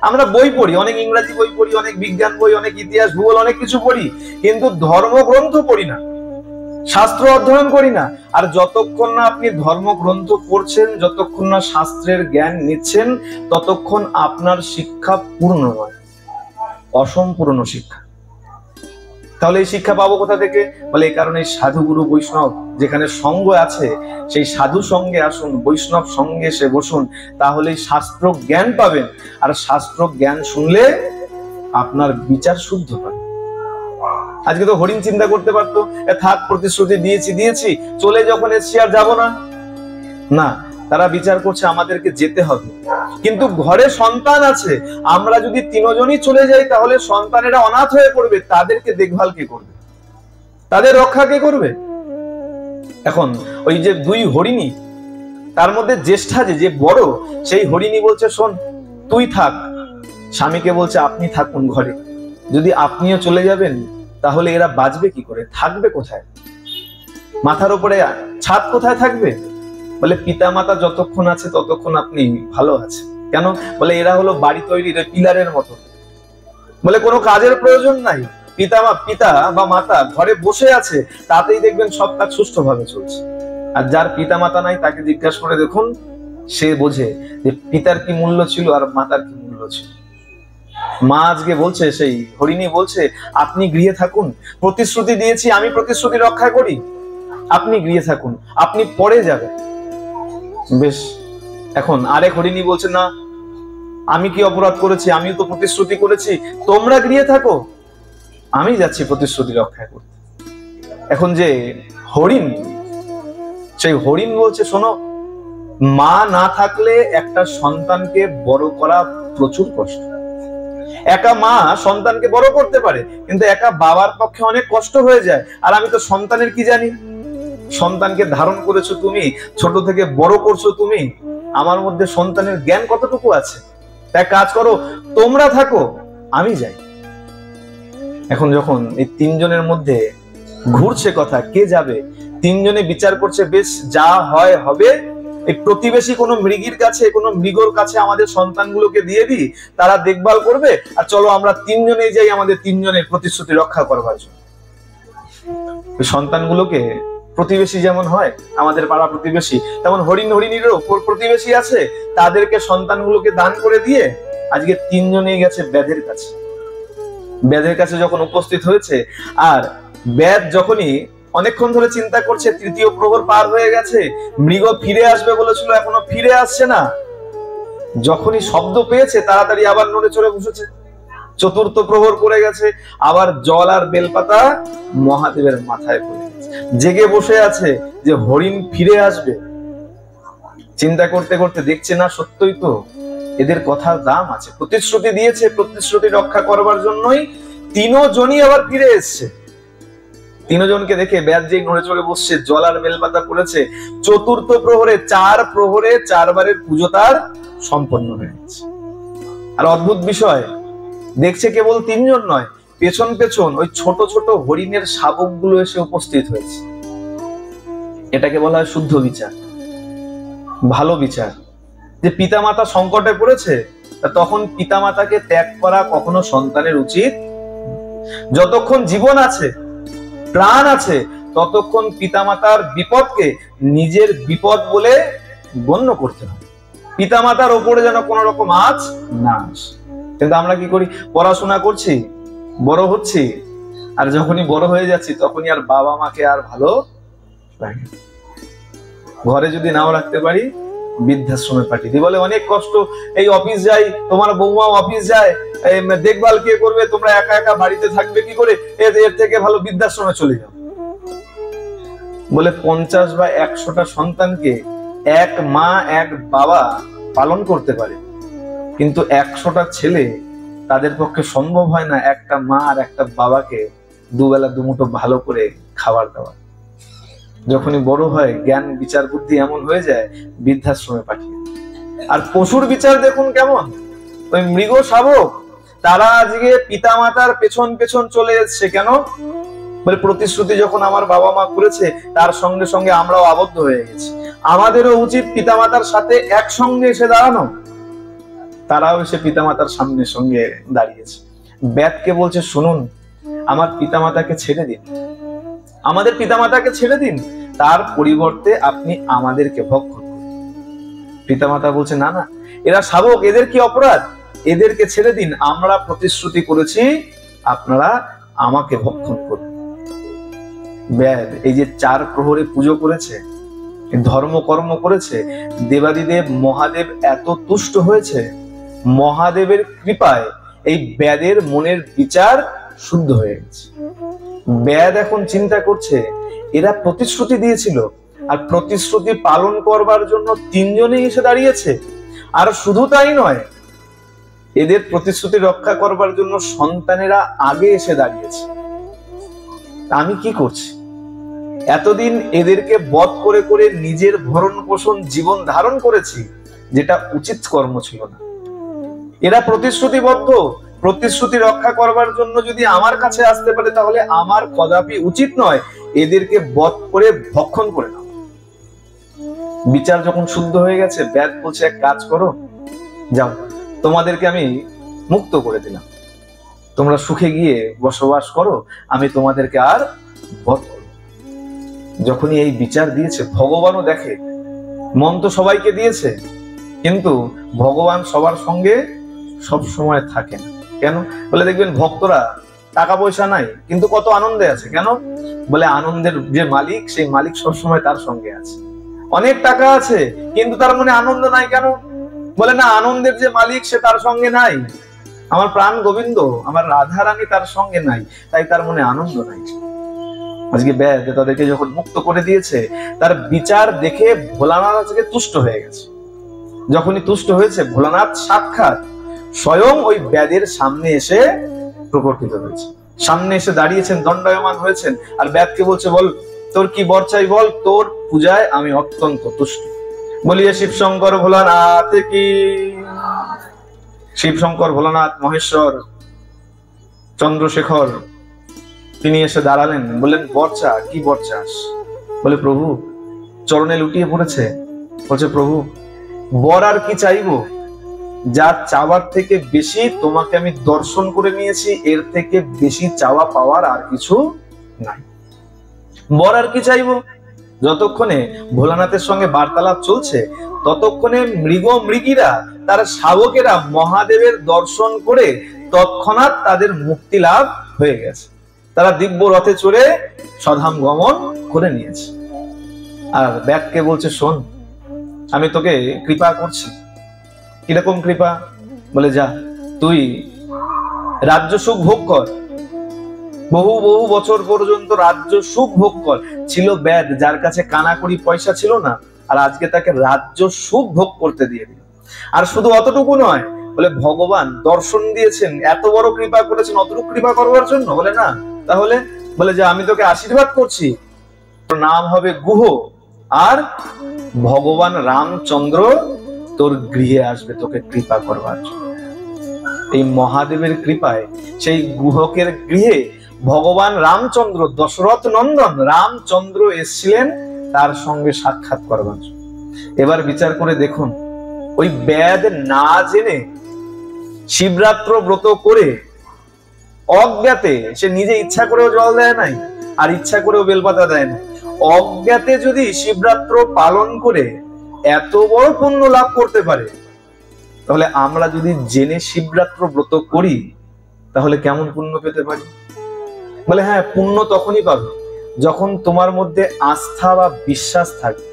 আমরা বই পড়ি, অনেক ইংরেজি বই পড়ি, অনেক বিজ্ঞান বই, অনেক ইতিহাস ভূগোল, অনেক কিছু পড়ি, কিন্তু ধর্মগ্রন্থ পড়ি না, শাস্ত্র অধ্যয়ন করি না। আর যতক্ষণ না আপনি ধর্মগ্রন্থ পড়ছেন, যতক্ষণ না শাস্ত্রের জ্ঞান নিচ্ছেন, ততক্ষণ আপনার শিক্ষা পূর্ণ নয়, অসম্পূর্ণ শিক্ষা। তাহলে এই শিক্ষা পাবো কোথা থেকে? বলে এই কারণে সাধু গুরু বৈষ্ণব যেখানে সঙ্গ আছে, সেই সাধু সঙ্গে আসুন, বৈষ্ণব সঙ্গে এসে বসুন, তাহলে শাস্ত্র জ্ঞান পাবেন। আর শাস্ত্র জ্ঞান শুনলে আপনার বিচার শুদ্ধ হবে। আজকে তো হরিণ চিন্তা করতে পারতো, থাক প্রতিশ্রুতি দিয়েছি, চলে যখন এসছি আর যাবো না। না, তারা বিচার করছে আমাদেরকে যেতে হবে, কিন্তু ঘরে সন্তান আছে, আমরা যদি তিনজনই চলে যাই তাহলে সন্তানেরা অনাথ হয়ে পড়বে, তাদেরকে দেখভাল কে করবে? তাদের রক্ষা কে করবে? এখন ওই যে দুই হরিণী, তার মধ্যে জ্যেষ্ঠা যে বড়, সেই হরিণী বলছে শোন তুই থাক, স্বামীকে বলছে আপনি থাকুন ঘরে, যদি আপনিও চলে যাবেন তাহলে এরা বাঁচবে কি করে, থাকবে কোথায়? মাথার উপরে ছাদ কোথায় থাকবে? বলে পিতা মাতা যতক্ষণ আছে ততক্ষণ আপনি ভালো আছে। কেন? বলে এরা হলো বাড়ি তৈরির পিলারের মতো, বলে কোনো কাজের প্রয়োজন নাই, পিতা বা মাতা ঘরে বসে আছে, তাতেই দেখবেন সব কাজ সুষ্ঠুভাবে চলছে। আর যার পিতা মাতা নাই তাকে জিজ্ঞাসা করে দেখুন, সে বোঝে যে পিতার কি মূল্য ছিল আর মাতার কি মূল্য ছিল। মা আজকে বলছে, সেই হরিণী বলছে আপনি গৃহে থাকুন, প্রতিশ্রুতি দিয়েছি, আমি প্রতিশ্রুতি রক্ষা করি, আপনি গৃহে থাকুন, আপনি পরে যাবেন। বেশ, এখন আরেক হরিণী বলছে না, আমি কি অপরাধ করেছি, আমিও তো প্রতিশ্রুতি করেছি, তোমরা গৃহে থাকো, আমি যাচ্ছি প্রতিশ্রুতি রক্ষা করতে। এখন যে হরিণ, সেই হরিণ বলছে শোনো, মা না থাকলে একটা সন্তানকে বড় করা প্রচুর কষ্ট। একা মা সন্তানকে বড় করতে পারে, কিন্তু একা বাবার পক্ষে অনেক কষ্ট হয়ে যায়। আর আমি তো সন্তানের কি জানি, সন্তানকে ধারণ করেছো তুমি, ছোট থেকে বড় করছো তুমি, আমার মধ্যে সন্তানের জ্ঞান কতটুকু আছে। তাই কাজ করো, তোমরা থাকো, আমি যাই। এখন যখন এই তিনজনের মধ্যে ঘুরছে কথা কে যাবে, তিনজনে বিচার করছে বেশ যা হয় হবে, এই প্রতিবেশী কোনো মৃগীর কাছে, কোনো মৃগর কাছে আমাদের সন্তানগুলোকে দিয়ে দিই, তারা দেখভাল করবে, আর চলো আমরা তিনজনেই যাই আমাদের তিনজনের প্রতিশ্রুতি রক্ষা করবার জন্য। সন্তানগুলোকে প্রতিবেশী যেমন হয়, আমাদের পাড়া প্রতিবেশী, তেমন হরিণীরও প্রতিবেশী আছে, তাদেরকে সন্তানগুলোকে দান করে দিয়ে আজকে তিনজনেই গেছে ব্যাধের কাছে। ব্যাধের কাছে যখন উপস্থিত হয়েছে, আর ব্যাধ যখনই অনেকক্ষণ ধরে চিন্তা করছে, তৃতীয় প্রহর পার হয়ে গেছে, মৃগ ফিরে আসবে বলেছিল, এখনো ফিরে আসছে না, যখনই শব্দ পেয়েছে তাড়াতাড়ি আবার নড়ে চড়ে বসেছে। চতুর্থ প্রহর করে গেছে, আবার জল আর বেলপাতা মহাদেবের মাথায় পড়ে গেছে, জেগে বসে আছে যে হরিণ ফিরে আসবে। চিন্তা করতে করতে দেখছে না সত্যই তো এদের কথার দাম আছে, প্রতিশ্রুতি দিয়েছে, প্রতিশ্রুতি রক্ষা করবার জন্যই তিনজনই আবার ফিরে এসছে। তিনজনকে দেখে ব্যাধ যেই নড়ে চড়ে বসছে, জল আর বেলপাতা পড়েছে, চতুর্থ প্রহরে 4 প্রহরে 4 বারের পুজো তার সম্পন্ন হয়ে গেছে। আর অদ্ভুত বিষয়, দেখছে কেবল তিনজন নয়, পেছন পেছন ওই ছোট ছোট হরিণের শাবক গুলো এসে উপস্থিত হয়েছে। এটাকে বলা হয় শুদ্ধ বিচার, ভালো বিচার। যে পিতামাতা সংকটে পড়েছে, তখন পিতামাতাকে ত্যাগ করা কখনো সন্তানের উচিত। যতক্ষণ জীবন আছে, প্রাণ আছে, ততক্ষণ পিতামাতার বিপদকে নিজের বিপদ বলে গণ্য করতে হবে। পিতামাতার ওপরে যেন কোন রকম আঁচ না আসে। কিন্তু আমরা কি করি, পড়াশোনা করছি, বড় হচ্ছি, আর যখনই বড় হয়ে যাচ্ছি তখনই আর বাবা মাকে আর ভালো লাগে। ঘরে যদি নাও রাখতে পারি, বৃদ্ধাশ্রমে পাঠিয়ে দিই, বলে অনেক কষ্ট, এই অফিস যাই, তোমার বৌমা অফিস যায়, দেখভাল কে করবে, তোমরা একা একা বাড়িতে থাকবে কি করে, এর থেকে ভালো বৃদ্ধাশ্রমে চলে যাও। বলে 50 বা 100টা সন্তানকে এক মা এক বাবা পালন করতে পারে, কিন্তু 100টা ছেলে তাদের পক্ষে সম্ভব হয় না একটা মা আর একটা বাবাকে দুবেলা দুমুঠো ভালো করে খাবার দেওয়া। যখনই বড় হয়, জ্ঞান বিচার বুদ্ধি এমন হয়ে যায়, বৃদ্ধাশ্রমে পাঠিয়ে। আর পশুর বিচার দেখুন কেমন, ওই মৃগ শাবক তারা আজকে পিতামাতার পেছন পেছন চলে এসছে। কেন? বলে প্রতিশ্রুতি যখন আমার বাবা মা করেছে তার সঙ্গে সঙ্গে আমরাও আবদ্ধ হয়ে গেছি, আমাদেরও উচিত পিতামাতার সাথে একসঙ্গে এসে দাঁড়ানো। তারাও এসে পিতামাতার সামনে সঙ্গে দাঁড়িয়েছে। বেদকে বলছে, শুনুন, আমার পিতামাতাকে ছেড়ে দিন, আমাদের পিতামাতাকে ছেড়ে দিন, তার পরিবর্তে আপনি আমাদেরকে ভক্ষণ করুন। পিতামাতা বলছে, না না, এরা শাবক, এদের কি অপরাধ, এদেরকে ছেড়ে দিন, আমরা প্রতিশ্রুতি করেছি আপনারা আমাকে ভক্ষণ করুন। বেদ এই যে 4 প্রহরে পুজো করেছে, ধর্মকর্ম করেছে, দেবাদিদেব মহাদেব এত তুষ্ট হয়েছে, মহাদেবের কৃপায় এই বেদের মনের বিচার শুদ্ধ হয়ে গেছে। বেদ এখন চিন্তা করছে, এরা প্রতিশ্রুতি দিয়েছিল, আর প্রতিশ্রুতি পালন করবার জন্য 3 জনেই এসে দাঁড়িয়েছে। আর শুধু তাই নয়, এদের প্রতিশ্রুতি রক্ষা করবার জন্য সন্তানেরা আগে এসে দাঁড়িয়েছে। আমি কি করছি? এতদিন এদেরকে বধ করে করে নিজের ভরণ পোষণ জীবন ধারণ করেছি, যেটা উচিত কর্ম ছিল না। এরা প্রতিশ্রুতিবদ্ধ, প্রতিশ্রুতি রক্ষা করবার জন্য যদি আমার কাছে আসতে পারে, তাহলে আমার কদাপি উচিত নয় এদেরকে বধ করে ভক্ষণ করে নাও। বিচার যখন শুদ্ধ হয়ে গেছে, বেদ বলছে, এক কাজ করো, যাও, তোমাদেরকে আমি মুক্ত করে দিলাম, তোমরা সুখে গিয়ে বসবাস করো, আমি তোমাদেরকে আর বধ করব। যখনই এই বিচার দিয়েছে, ভগবানও দেখে, মন তো সবাইকে দিয়েছে, কিন্তু ভগবান সবার সঙ্গে সব সময় থাকে না। কেন? বলে দেখবেন ভক্তরা টাকা পয়সা নাই কিন্তু কত আনন্দে আছে। কেন? বলে আনন্দের যে মালিক, সেই মালিক সবসময় তার সঙ্গে আছে। অনেক টাকা আছে কিন্তু তার মনে আনন্দ নাই। কেন? বলে না, আনন্দের যে মালিক সে তার সঙ্গে নাই, আমার প্রাণ গোবিন্দ, আমার রাধা রানী তার সঙ্গে নাই, তাই তার মনে আনন্দ নাই। আজকে বেদ তাদেরকে যখন মুক্ত করে দিয়েছে, তার বিচার দেখে ভোলানাথ আজকে তুষ্ট হয়ে গেছে। যখনই তুষ্ট হয়েছে, ভোলানাথ সাক্ষাৎ স্বয়ং ওই বেদের সামনে এসে প্রকটিত হয়েছে, সামনে এসে দাঁড়িয়েছেন, দণ্ডায়মান হয়েছেন, আর বেদকে বলছে, বল তোর কি বর চাই বল, তোর পূজায় আমি অত্যন্ত তুষ্ট। বলিয়ে শিব শঙ্কর ভোলানাথ কি। শিব শঙ্কর ভোলানাথ মহেশ্বর চন্দ্রশেখর তিনি এসে দাঁড়ালেন, বললেন, বর চা, কি বর চাস? বলে, প্রভু, চরণে লুটিয়ে পড়েছে, বলছে, প্রভু, বর আর কি চাইবো, যা চাওয়ার থেকে বেশি তোমাকে আমি দর্শন করে নিয়েছি, এর থেকে বেশি চাওয়া পাওয়ার আর কিছু নাই, বর আর কি চাইবো। যতক্ষণে ভোলানাথের সঙ্গে বার্তালাপ চলছে, ততক্ষণে মৃগীরা, তার শাবকেরা মহাদেবের দর্শন করে তৎক্ষণাৎ তাদের মুক্তি লাভ হয়ে গেছে। তারা দিব্য রথে চড়ে স্বধাম গমন করে নিয়েছে। আর ব্যাগকে বলছে, শোন, আমি তোকে কৃপা করছি। কিরকম কৃপা? বলে, যা, তুই রাজ্য সুখ ভোগ কর, বহু বহু বছর পর্যন্ত রাজ্য সুখ ভোগ কর। ছিল বেদ, যার কাছে কানাকড়ি পয়সা ছিল না, আর আজকে তাকে রাজ্য সুখ ভোগ করতে দিয়ে দিল। আর শুধু অতটুকু নয়, বলে ভগবান দর্শন দিয়েছেন, এত বড় কৃপা করেছেন অতটুকু কৃপা করবার জন্য? বলে না। তাহলে? বলে, যে আমি তোকে আশীর্বাদ করছি, তোর নাম হবে গুহ, আর ভগবান রামচন্দ্র তোর গৃহে আসবে তোকে কৃপা করবার জন্য। এই মহাদেবের কৃপায় সেই গুহকের গৃহে ভগবান রামচন্দ্র, দশরথ নন্দন রামচন্দ্র এসেছিলেন তার সঙ্গে সাক্ষাৎ করবার জন্য। এবার বিচার করে দেখুন, ওই বেদ না জেনে শিবরাত্র ব্রত করে অজ্ঞাতে, সে নিজে ইচ্ছা করেও জল দেয় নাই, আর ইচ্ছা করেও বেলপাতা দেয় না, অজ্ঞাতে যদি শিবরাত্র পালন করে এত বড় পুণ্য লাভ করতে পারে, তাহলে আমরা যদি জেনে শিবরাত্র ব্রত করি, তাহলে কেমন পুণ্য পেতে পারি? বলে, হ্যাঁ, পুণ্য তখনই পাবে যখন তোমার মধ্যে আস্থা বা বিশ্বাস থাকবে।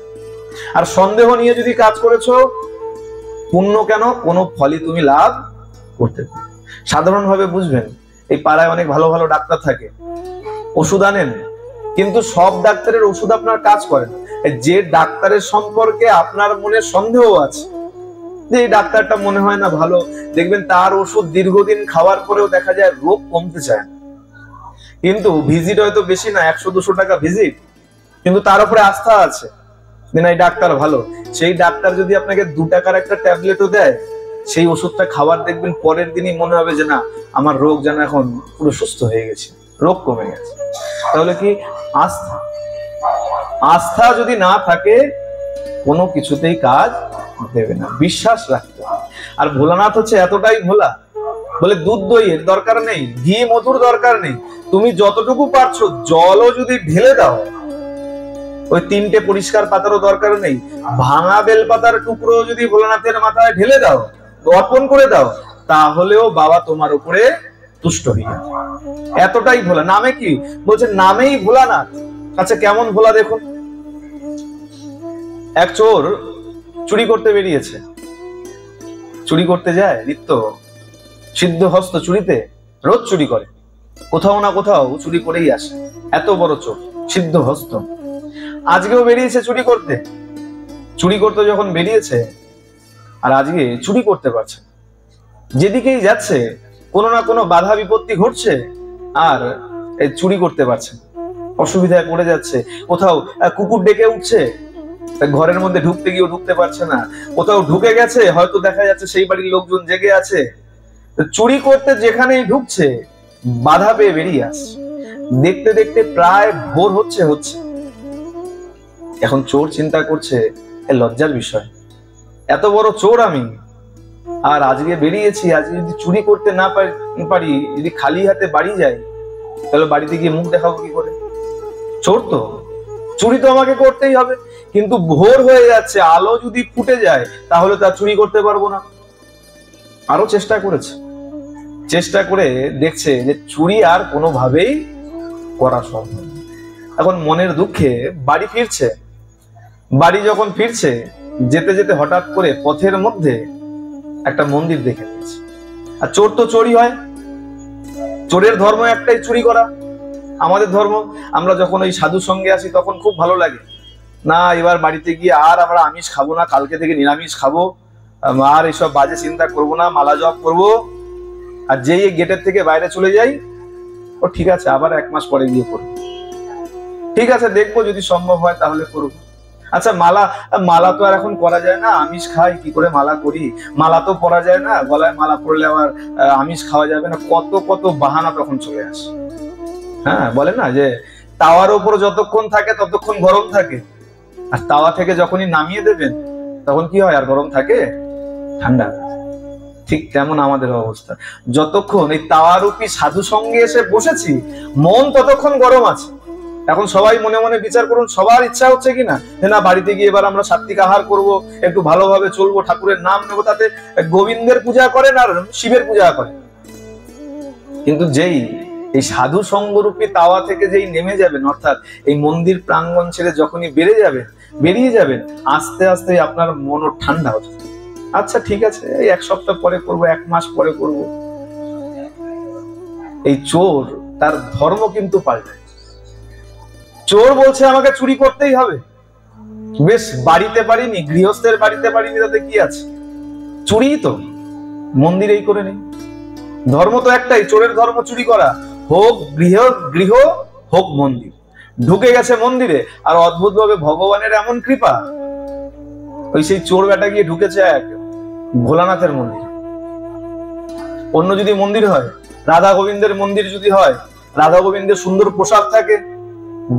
আর সন্দেহ নিয়ে যদি কাজ করেছো, পুণ্য কেন, কোনো ফলই তুমি লাভ করতে পারবে। সাধারণভাবে বুঝবেন, এই পাড়ায় অনেক ভালো ভালো ডাক্তার থাকে, ওষুধ আনেন, কিন্তু সব ডাক্তারের ওষুধ আপনার কাজ করে না। যে ডাক্তারের সম্পর্কে আপনার মনে সন্দেহ আছে, যে এই ডাক্তারটা মনে হয় না ভালো, দেখবেন তার ওষুধ দীর্ঘদিন খাওয়ার পরেও দেখা যায় রোগ কমতে চায় না। কিন্তু ভিজিট হয়তো বেশি না, 100-200 টাকা ভিজিট, কিন্তু তার উপরে আস্থা আছে যে না, এই ডাক্তার ভালো। সেই ডাক্তার যদি আপনাকে 2 টাকার একটা ট্যাবলেটও দেয়, সেই ওষুধটা খাবার দেখবেন পরের দিনই মনে হবে যে না, আমার রোগ যেন এখন পুরো সুস্থ হয়ে গেছে, রোগ কমে গেছে। তাহলে কি? আস্থা। আস্থা যদি না থাকে কোনো কিছুতেই কাজ দেবে না, বিশ্বাস রাখতে হবে। আর ভোলানাথ হচ্ছে এতটাই ভোলা, বলে দুধ দইয়ের দরকার নেই, ঘি মধুর দরকার নেই, তুমি যতটুকু পারছো জলও যদি ঢেলে দাও, ওই 3টে পরিষ্কার পাতারও দরকার নেই, ভাঙা বেল পাতার টুকরো যদি ভোলানাথের মাথায় ঢেলে দাও, অর্পণ করে দাও, তাহলেও বাবা তোমার উপরে তুষ্ট হয়ে যাবে। এতটাই ভোলা। নামে কি বলছে? নামেই ভোলানাথ। আচ্ছা কেমন ভোলা দেখুন। এক চোর চুরি করতে বেরিয়েছে, চুরি করতে যায় নিত্য, সিদ্ধ হস্ত চুরিতে, রোজ চুরি করে, কোথাও না কোথাও চুরি করেই আসে, এত বড় চোর, সিদ্ধ হস্ত। আজকেও বেরিয়েছে চুরি করতে। চুরি করতে যখন বেরিয়েছে, আর আজকে চুরি করতে পারছে, যেদিকেই যাচ্ছে কোনো না কোনো বাধা বিপত্তি ঘটছে, আর চুরি করতে পারছে, অসুবিধায় পড়ে যাচ্ছে। কোথাও কুকুর ডেকে উঠছে, ঘরের মধ্যে ঢুকতে গিয়েও ঢুকতে পারছে না, কোথাও ঢুকে গেছে, হয়তো দেখা যাচ্ছে সেই বাড়ির লোকজন জেগে আছে। চুরি করতে যেখানেই ঢুকছে বাধা পেয়ে বেরিয়ে আসছে। দেখতে দেখতে প্রায় ভোর হচ্ছে। এখন চোর চিন্তা করছে, লজ্জার বিষয়, এত বড় চোর আমি, আর আজকে বেরিয়েছি, আজকে যদি চুরি করতে না পারি, যদি খালি হাতে বাড়ি যাই, তাহলে বাড়িতে গিয়ে মুখ দেখাবো কি করে? চোর তো, চুরি তো আমাকে করতেই হবে। কিন্তু ভোর হয়ে যাচ্ছে, আলো যদি ফুটে যায় তাহলে তার চুরি করতে পারবো না। আরো চেষ্টা করেছে, চেষ্টা করে দেখছে যে চুরি আর কোনোভাবেই করা সম্ভব। এখন মনের দুঃখে বাড়ি ফিরছে। বাড়ি যখন ফিরছে, যেতে যেতে হঠাৎ করে পথের মধ্যে একটা মন্দির দেখে নিয়েছে। আর চোর তো চোরই হয়, চোরের ধর্ম একটাই, চুরি করা। আমাদের ধর্ম, আমরা যখন ওই সাধু সঙ্গে আসি তখন খুব ভালো লাগে, না এবার বাড়িতে গিয়ে আর আমরা আমিষ খাবো না, কালকে থেকে নিরামিষ খাবো, আর এইসব বাজে চিন্তা করবো না, মালা জপ করবো। আর যেই গেটের থেকে বাইরে চলে যাই, ও ঠিক আছে আবার 1 মাস পরে গিয়ে করবো, ঠিক আছে দেখবো যদি সম্ভব হয় তাহলে করবো। আচ্ছা মালা তো আর এখন করা যায় না, আমিষ খাই কি করে মালা করি, মালা তো পরা যায় না, গলায় মালা পরলে আবার আমিষ খাওয়া যাবে না, কত কত বাহানা তখন চলে আসে। হ্যাঁ, বলে না যে তাওয়ার উপর যতক্ষণ থাকে ততক্ষণ গরম থাকে, আর তাওয়া থেকে যখনই নামিয়ে দেবেন তখন কি হয়? আর গরম থাকে? ঠান্ডা। ঠিক তেমন আমাদের অবস্থা, যতক্ষণ এই তাওয়ারূপী সাধু সঙ্গে এসে বসেছি, মন ততক্ষণ গরম আছে। এখন সবাই মনে মনে বিচার করুন, সবার ইচ্ছা হচ্ছে কিনা যে না বাড়িতে গিয়ে এবার আমরা সাত্বিক আহার করব, একটু ভালোভাবে চলবো, ঠাকুরের নাম নেব, তাতে গোবিন্দের পূজা করেন আর শিবের পূজা করেন। কিন্তু যেই এই সাধু সঙ্গরূপী তাওয়া থেকে যেই নেমে যাবেন, অর্থাৎ এই মন্দির প্রাঙ্গণ ছেড়ে যখনই বেরিয়ে যাবেন, আস্তে আস্তে আপনার মনও ঠান্ডা হচ্ছে। আচ্ছা ঠিক আছে, এই 1 সপ্তাহ পরে করবো, 1 মাস পরে করব। এই চোর তার ধর্ম কিন্তু পাল্টায়। চোর বলছে আমাকে চুরি করতেই হবে, বেশ বাড়িতে পারিনি, গৃহস্থের বাড়িতে পারিনি, তাতে কি আছে, চুরি তো মন্দিরেই করে নেই। ধর্ম তো একটাই, চোরের ধর্ম চুরি করা, হোক গৃহ হোক মন্দির। ঢুকে গেছে মন্দিরে, আর অদ্ভুত ভাবে ভগবানের এমন কৃপা, ওই সেই চোর বেটা গিয়ে ঢুকেছে এক ভোলানাথের মন্দির। অন্য যদি মন্দির হয়, রাধা গোবিন্দের মন্দির যদি হয়, রাধা গোবিন্দের সুন্দর পোশাক থাকে,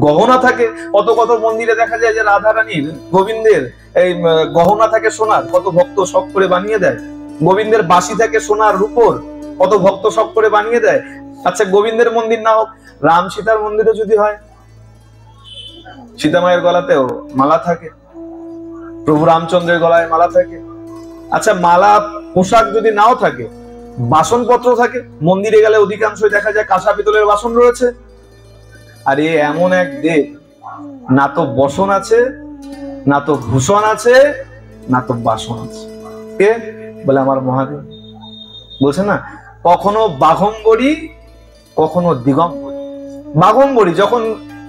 গহনা থাকে, কত কত মন্দিরে দেখা যায় যে রাধা রানীর গোবিন্দের এই গহনা থাকে সোনার, কত ভক্ত শখ করে বানিয়ে দেয়। গোবিন্দের বাঁশি থাকে সোনার রূপোর, কত ভক্ত শখ করে বানিয়ে দেয়। আচ্ছা গোবিন্দের মন্দির না হোক, রাম সীতার মন্দিরও যদি হয়, সীতা মায়ের গলাতেও মালা থাকে, প্রভু রামচন্দ্রের গলায় মালা থাকে। আচ্ছা মালা পোশাক যদি নাও থাকে, বাসনপত্র থাকে, মন্দিরে গেলে অধিকাংশই দেখা যায় কাঁসা পিতলের বাসন রয়েছে। আর এমন এক দেব, না তো বসন আছে, না তো ভূষণ আছে, না তো বাসন আছে। কে বলে? আমার মহাদেব। বলছে না, কখনো বাঘম্বরী, কখনো দিগম্বরী। বাঘম্বরী যখন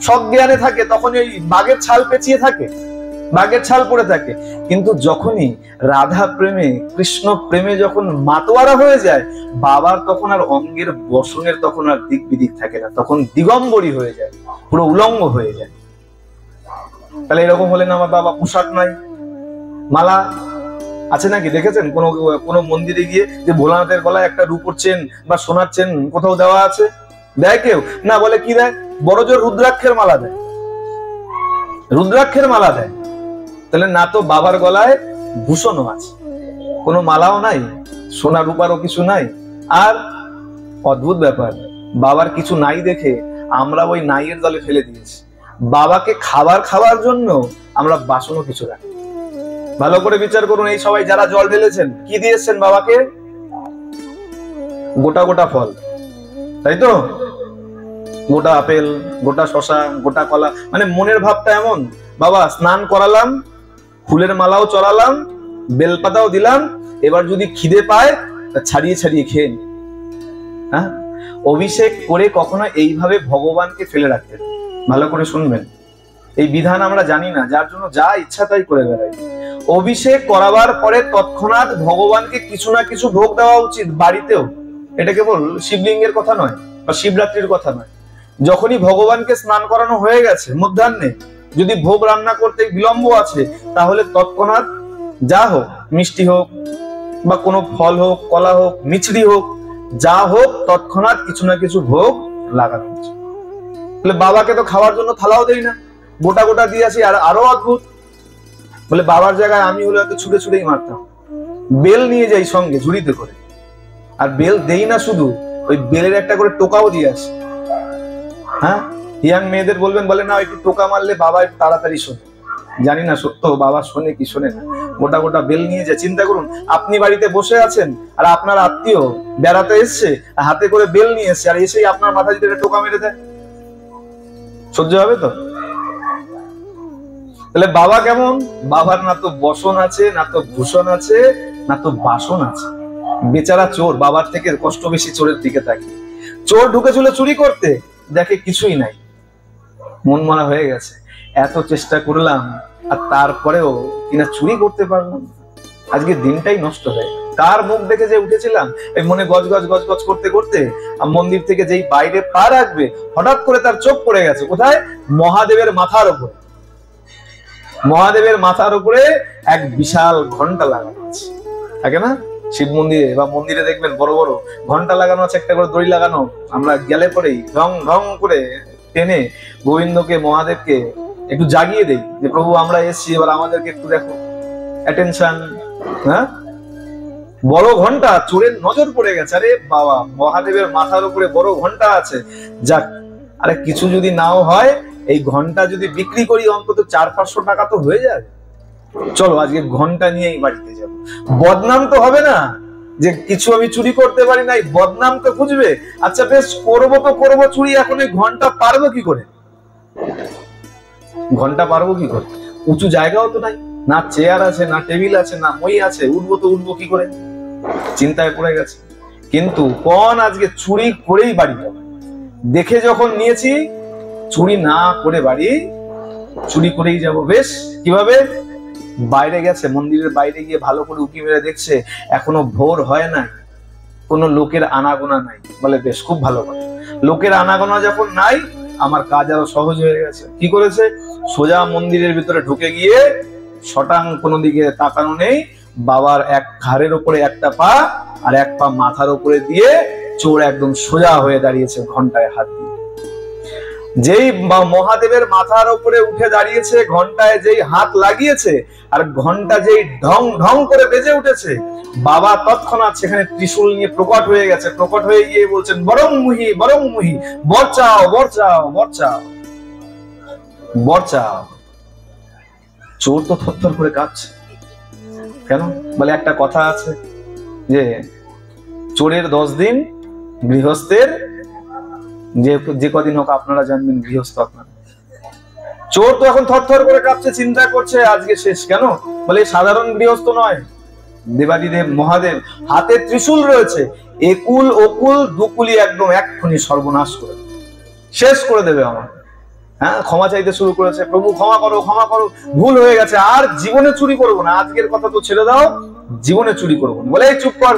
সজ্ঞানে থাকে তখন ওই বাঘের ছাল পেঁচিয়ে থাকে, বাঘের ছাল পড়ে থাকে, কিন্তু যখনই রাধা প্রেমে, কৃষ্ণ প্রেমে যখন মাতোয়ারা হয়ে যায়, বাবার তখন আর অঙ্গের বসনের তখন আর দিক বিদিক থাকে না, তখন দিগম্বরী হয়ে যায়, পুরো উলঙ্গ হয়ে যায়। তাহলে এরকম হলে না, আমার বাবা পোশাক নাই, মালা আছে নাকি? দেখেছেন কোনো কোনো মন্দিরে গিয়ে যে ভোলানাথের গলায় একটা রূপোর চেন বা সোনার চেন কোথাও দেওয়া আছে? দেয় কেউ? না, বলে কি দেয়? বড় জোর রুদ্রাক্ষের মালা দেয়, রুদ্রাক্ষের মালা দেয়। তাহলে না তো বাবার গলায় ভূষণও আছে, কোনো মালাও নাই, সোনা রূপারও কিছু নাই। আর অদ্ভুত ব্যাপার, বাবার কিছু নাই দেখে আমরা ওই নাইয়ের দলে ফেলে দিয়েছি। বাবাকে খাওয়ার জন্য আমরা বাসনও কিছু রাখি। ভালো করে বিচার করুন, এই সবাই যারা জল ঢেলেছেন কি দিয়েছেন বাবাকে? গোটা গোটা ফল, তাই তো? গোটা আপেল, গোটা শশা, গোটা কলা। মানে মনের ভাবটা এমন, বাবা স্নান করালাম, ফুলের মালাও চড়ালাম, বেলপাতাও দিলাম, এবার যদি খিদে পায় তা ছাড়িয়ে ছাড়িয়ে খেয়ে নি। হ্যাঁ, অভিষেক করে কখনো এইভাবে ভগবানকে ফেলে রাখতেন। ভালো করে শুনবেন, এই বিধান আমরা জানি না, যার জন্য যা ইচ্ছা তাই করে বেড়াই। অভিষেক করাবার পরে তৎক্ষণাৎ ভগবানকে কিছু না কিছু ভোগ দেওয়া উচিত বাড়িতেও। এটা কেবল শিবলিঙ্গের কথা নয় বা শিবরাত্রির কথা নয়। যখনই ভগবানকে স্নান করানো হয়ে গেছে মধ্যাহ্নে, যদি ভোগ রান্না করতে বিলম্ব আছে, তাহলে তৎক্ষণাৎ যা হোক, মিষ্টি হোক বা কোনো ফল হোক, কলা হোক, মিছরি হোক, যা হোক, তৎক্ষণাৎ কিছু না কিছু ভোগ লাগানো হচ্ছে। তাহলে বাবাকে তো খাওয়ার জন্য থালাও দেই না, গোটা গোটা দিয়ে আসি। আর আরো অদ্ভুত, বলে বাবার জায়গায় আমি হলে হয়তো ছুটে ছুটেই মারতাম, বেল নিয়ে যাই সঙ্গে ঝুড়িতে করে। আর বেল দেই না শুধু, ওই বেলের একটা করে টোকাও দিয়ে আসি। হ্যাঁ, ইয়াং মেয়েদের বলবেন, বলে না একটু টোকা মারলে বাবা একটু তাড়াতাড়ি শোনে। জানি না সত্য বাবা শোনে কি শোনে না। গোটা গোটা বেল নিয়ে যায়। চিন্তা করুন, আপনি বাড়িতে বসে আছেন আর আপনার আত্মীয় বেড়াতে এসছে, হাতে করে বেল নিয়ে এসছে, আর এসেই আপনার মাথা যদি টোকা মেরে দেয়, সহ্য হবে তো? তাহলে বাবা কেমন? বাবার না তো বসন আছে, না তো ভূষণ আছে, না তো বাসন আছে। বেচারা চোর, বাবার থেকে কষ্ট বেশি চোরের দিকে তাকিয়ে। চোর ঢুকেছিল চুরি করতে, দেখে কিছুই নাই, মন মরা হয়ে গেছে। এত চেষ্টা করলাম আর তারপরেও কিনা চুরি করতে পারলাম। আজকে দিনটাই নষ্ট হয়ে গেল। কার মুখ দেখে যে উঠেছিলাম, এই মনে গজ গজ গজ গজ করতে করতে মন্দির থেকে যেই বাইরে পা রাখবে, হঠাৎ করে তার চোখ পড়ে গেছে কোথায়? মহাদেবের মাথার উপরে। মহাদেবের মাথার উপরে এক বিশাল ঘন্টা লাগানো আছে, থাকে না শিব মন্দিরে বা মন্দিরে দেখবেন বড় বড় ঘন্টা লাগানো আছে, একটা করে দড়ি লাগানো। আমরা গেলে পরেই ঢং ঢং করে টেনে গোবিন্দকে, মহাদেবকে একটু জাগিয়ে দেই যে প্রভু আমরা এসেছি, এবার আমাদেরকে একটু দেখো, অ্যাটেনশন। হ্যাঁ, বড় ঘন্টা, চোরের নজর পড়ে গেছে। আরে বাবা, মহাদেবের মাথার উপরে বড় ঘন্টা আছে, যাক। আরে কিছু যদি নাও হয়, এই ঘন্টা যদি বিক্রি করি অন্তত 400-500 টাকা তো হয়ে যাবে। চলো আজকে ঘন্টা নিয়েই বাড়িতে যাব। বদনাম তো হবে না যে কিছু আমি চুরি করতে পারি নাই, বদনাম তো খুঁজবে। আচ্ছা বেশ, করবো তো করবো চুরি, এখন এই ঘন্টা পারবো কি করে? ঘন্টা পারবো কি করে? উঁচু জায়গাও তো নাই, না চেয়ার আছে, না টেবিল আছে, না মই আছে, উঠবো তো উঠবো কি করে? চিন্তায় পড়ে গেছে। কিন্তু কোন আজকে চুরি করেই বাড়ি যাবে। দেখে যখন নিয়েছি, চুরি না করে বাড়ি, চুরি করেই যাব। বেশ, কিভাবে? বাইরে গেছে, মন্দিরের বাইরে গিয়ে ভালো করে উকি মেরে দেখছে এখনো ভোর হয় না, কোনো লোকের আনাগোনা নাই। বলে বেশ, খুব ভালো কথা, লোকের আনাগোনা যখন নাই, আমার কাজ আরো সহজ হয়ে গেছে। কি করেছে? সোজা মন্দিরের ভিতরে ঢুকে গিয়ে শটাং কোনো দিকে তাকানো নেই, বাবার এক ঘাড়ের উপরে একটা পা আর এক পা মাথার উপরে দিয়ে চোর একদম সোজা হয়ে দাঁড়িয়েছে, ঘন্টায় হাত দিয়ে। যেই মহাদেবের মাথার উপরে উঠে দাঁড়িয়েছে, ঘন্টায় যেই হাত লাগিয়েছে আর ঘন্টা যেই ঢং ঢং করে বেজে উঠেছে, বাবা তৎক্ষণাৎ সেখানে ত্রিশূল নিয়ে প্রকট হয়ে গেছে। প্রকট হয়ে গিয়ে বলছেন, বরং মুহি বরং মুহি, বর চাও বর চাও বর চাও বর চাও। চোর তো থরথর করে কাঁপছে। কেন? বলে একটা কথা আছে যে চোরের 10 দিন, গৃহস্থের যে কদিন হোক আপনারা জানবেন, গৃহস্থ আপনারা। চোর তো এখন থরথর করে কাঁপছে, চিন্তা করছে আজকে শেষ। কেন? বলে সাধারণ গৃহস্থ নয়, দেবাদিদেব মহাদেব, হাতে ত্রিশূল রয়েছে, একুল ওকুল দুকুলি একদম এক্ষুনি সর্বনাশ করে শেষ করে দেবে আমার। হ্যাঁ, ক্ষমা চাইতে শুরু করেছে, প্রভু ক্ষমা করো ক্ষমা করো, ভুল হয়ে গেছে, আর জীবনে চুরি করবো না, আজকের কথা তো ছেড়ে দাও, জীবনে চুরি করবো না। বলে চুপ কর,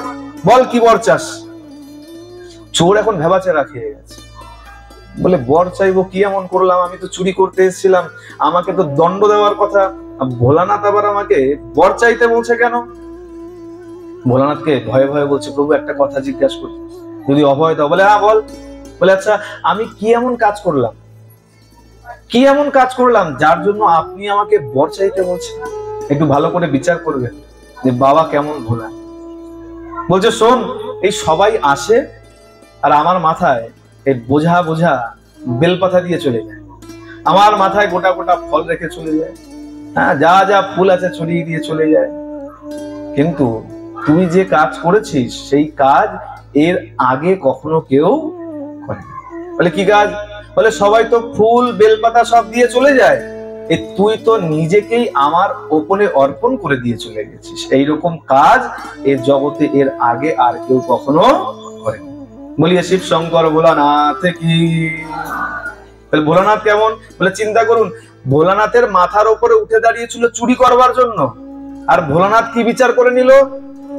বল কি বর চাস? চোর এখন ভেবাচেরা খেয়ে গেছে। বলে বর চাইবো কি এমন করলাম? আমি তো চুরি করতে এসেছিলাম, আমাকে তো দণ্ড দেওয়ার কথা, ভোলানাথ আবার আমাকে বর চাইতে বলছে কেন? ভোলানাথকে ভয়ে ভয়ে বলছে, প্রভু একটা কথা জিজ্ঞাসা করি, যদি অভয় দাও। বলে হ্যাঁ বল। বলে আচ্ছা, আমি কি এমন কাজ করলাম, কি এমন কাজ করলাম যার জন্য আপনি আমাকে বর চাইতে বলছেন? একটু ভালো করে বিচার করবেন যে বাবা কেমন ভোলা। বলছে শোন, এই সবাই আসে আর আমার মাথায় এই বোঝা বোঝা বেলপাতা দিয়ে চলে যায়, আমার মাথায় গোটা গোটা ফল রেখে চলে যায়, হ্যাঁ যা যা ফুল আছে ছড়িয়ে দিয়ে চলে যায়, কিন্তু তুই যে কাজ করেছিস সেই কাজ এর আগে কখনো কেউ করে। বলে কি কাজ? বলে সবাই তো ফুল বেলপাতা সব দিয়ে চলে যায়, তুই তো নিজেকেই আমার ওপরে অর্পণ করে দিয়ে চলে গেছিস। এইরকম কাজ এর জগতে এর আগে আর কেউ কখনো করে। বলিয়ে শিব শঙ্কর ভোলানাথ কি। ভোলানাথ কেমন? বলে চিন্তা করুন, ভোলানাথের মাথার উপরে উঠে দাঁড়িয়েছিল চুরি করবার জন্য, আর ভোলানাথ কি বিচার করে নিল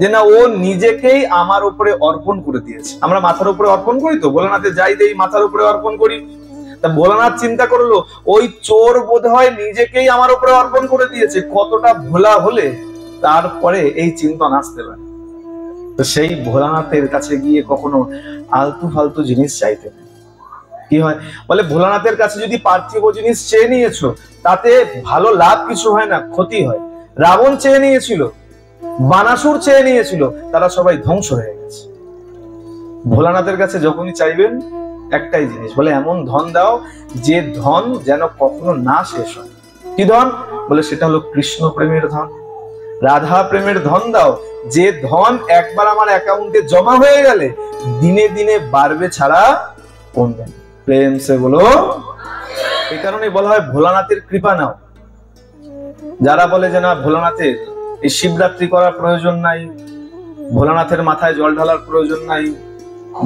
যে না, ও নিজেকেই আমার উপরে অর্পণ করে দিয়েছে। আমরা মাথার উপরে অর্পণ করি তো, ভোলানাথে যাই দেই মাথার উপরে অর্পণ করি। তা ভোলানাথ চিন্তা করলো ওই চোর বোধহয় নিজেকেই আমার উপরে অর্পণ করে দিয়েছে, কতটা ভোলা হলে তারপরে এই চিন্তন আসতে পারে। তো সেই ভোলানাথের কাছে গিয়ে কখনো আলতু ফালতু জিনিস চাইতে নেই। কি হয়? বলে ভোলানাথের কাছে যদি পার্থিব জিনিস চেয়ে নিয়েছো তাতে ভালো লাভ কিছু হয় না, ক্ষতি হয়। রাবণ চেয়ে নিয়েছিল, বানাসুর চেয়ে নিয়েছিল, তারা সবাই ধ্বংস হয়ে গেছে। ভোলানাথের কাছে যখনই চাইবেন একটাই জিনিস, বলে এমন ধন দাও যে ধন যেন কখনো না শেষ হয়। কি ধন? বলে সেটা হলো কৃষ্ণ প্রেমের ধন, রাধা প্রেমের ধন দাও, যে ধন একবার আমার অ্যাকাউন্টে জমা হয়ে গেলে দিনে দিনে বাড়বে ছাড়া কমবে না। প্রেম সে বলো। এই কারণে বলা হয় ভোলানাথের কৃপা নাও। যারা বলে যে না ভোলানাথের এই শিবরাত্রি করার প্রয়োজন নাই, ভোলানাথের মাথায় জল ঢালার প্রয়োজন নাই,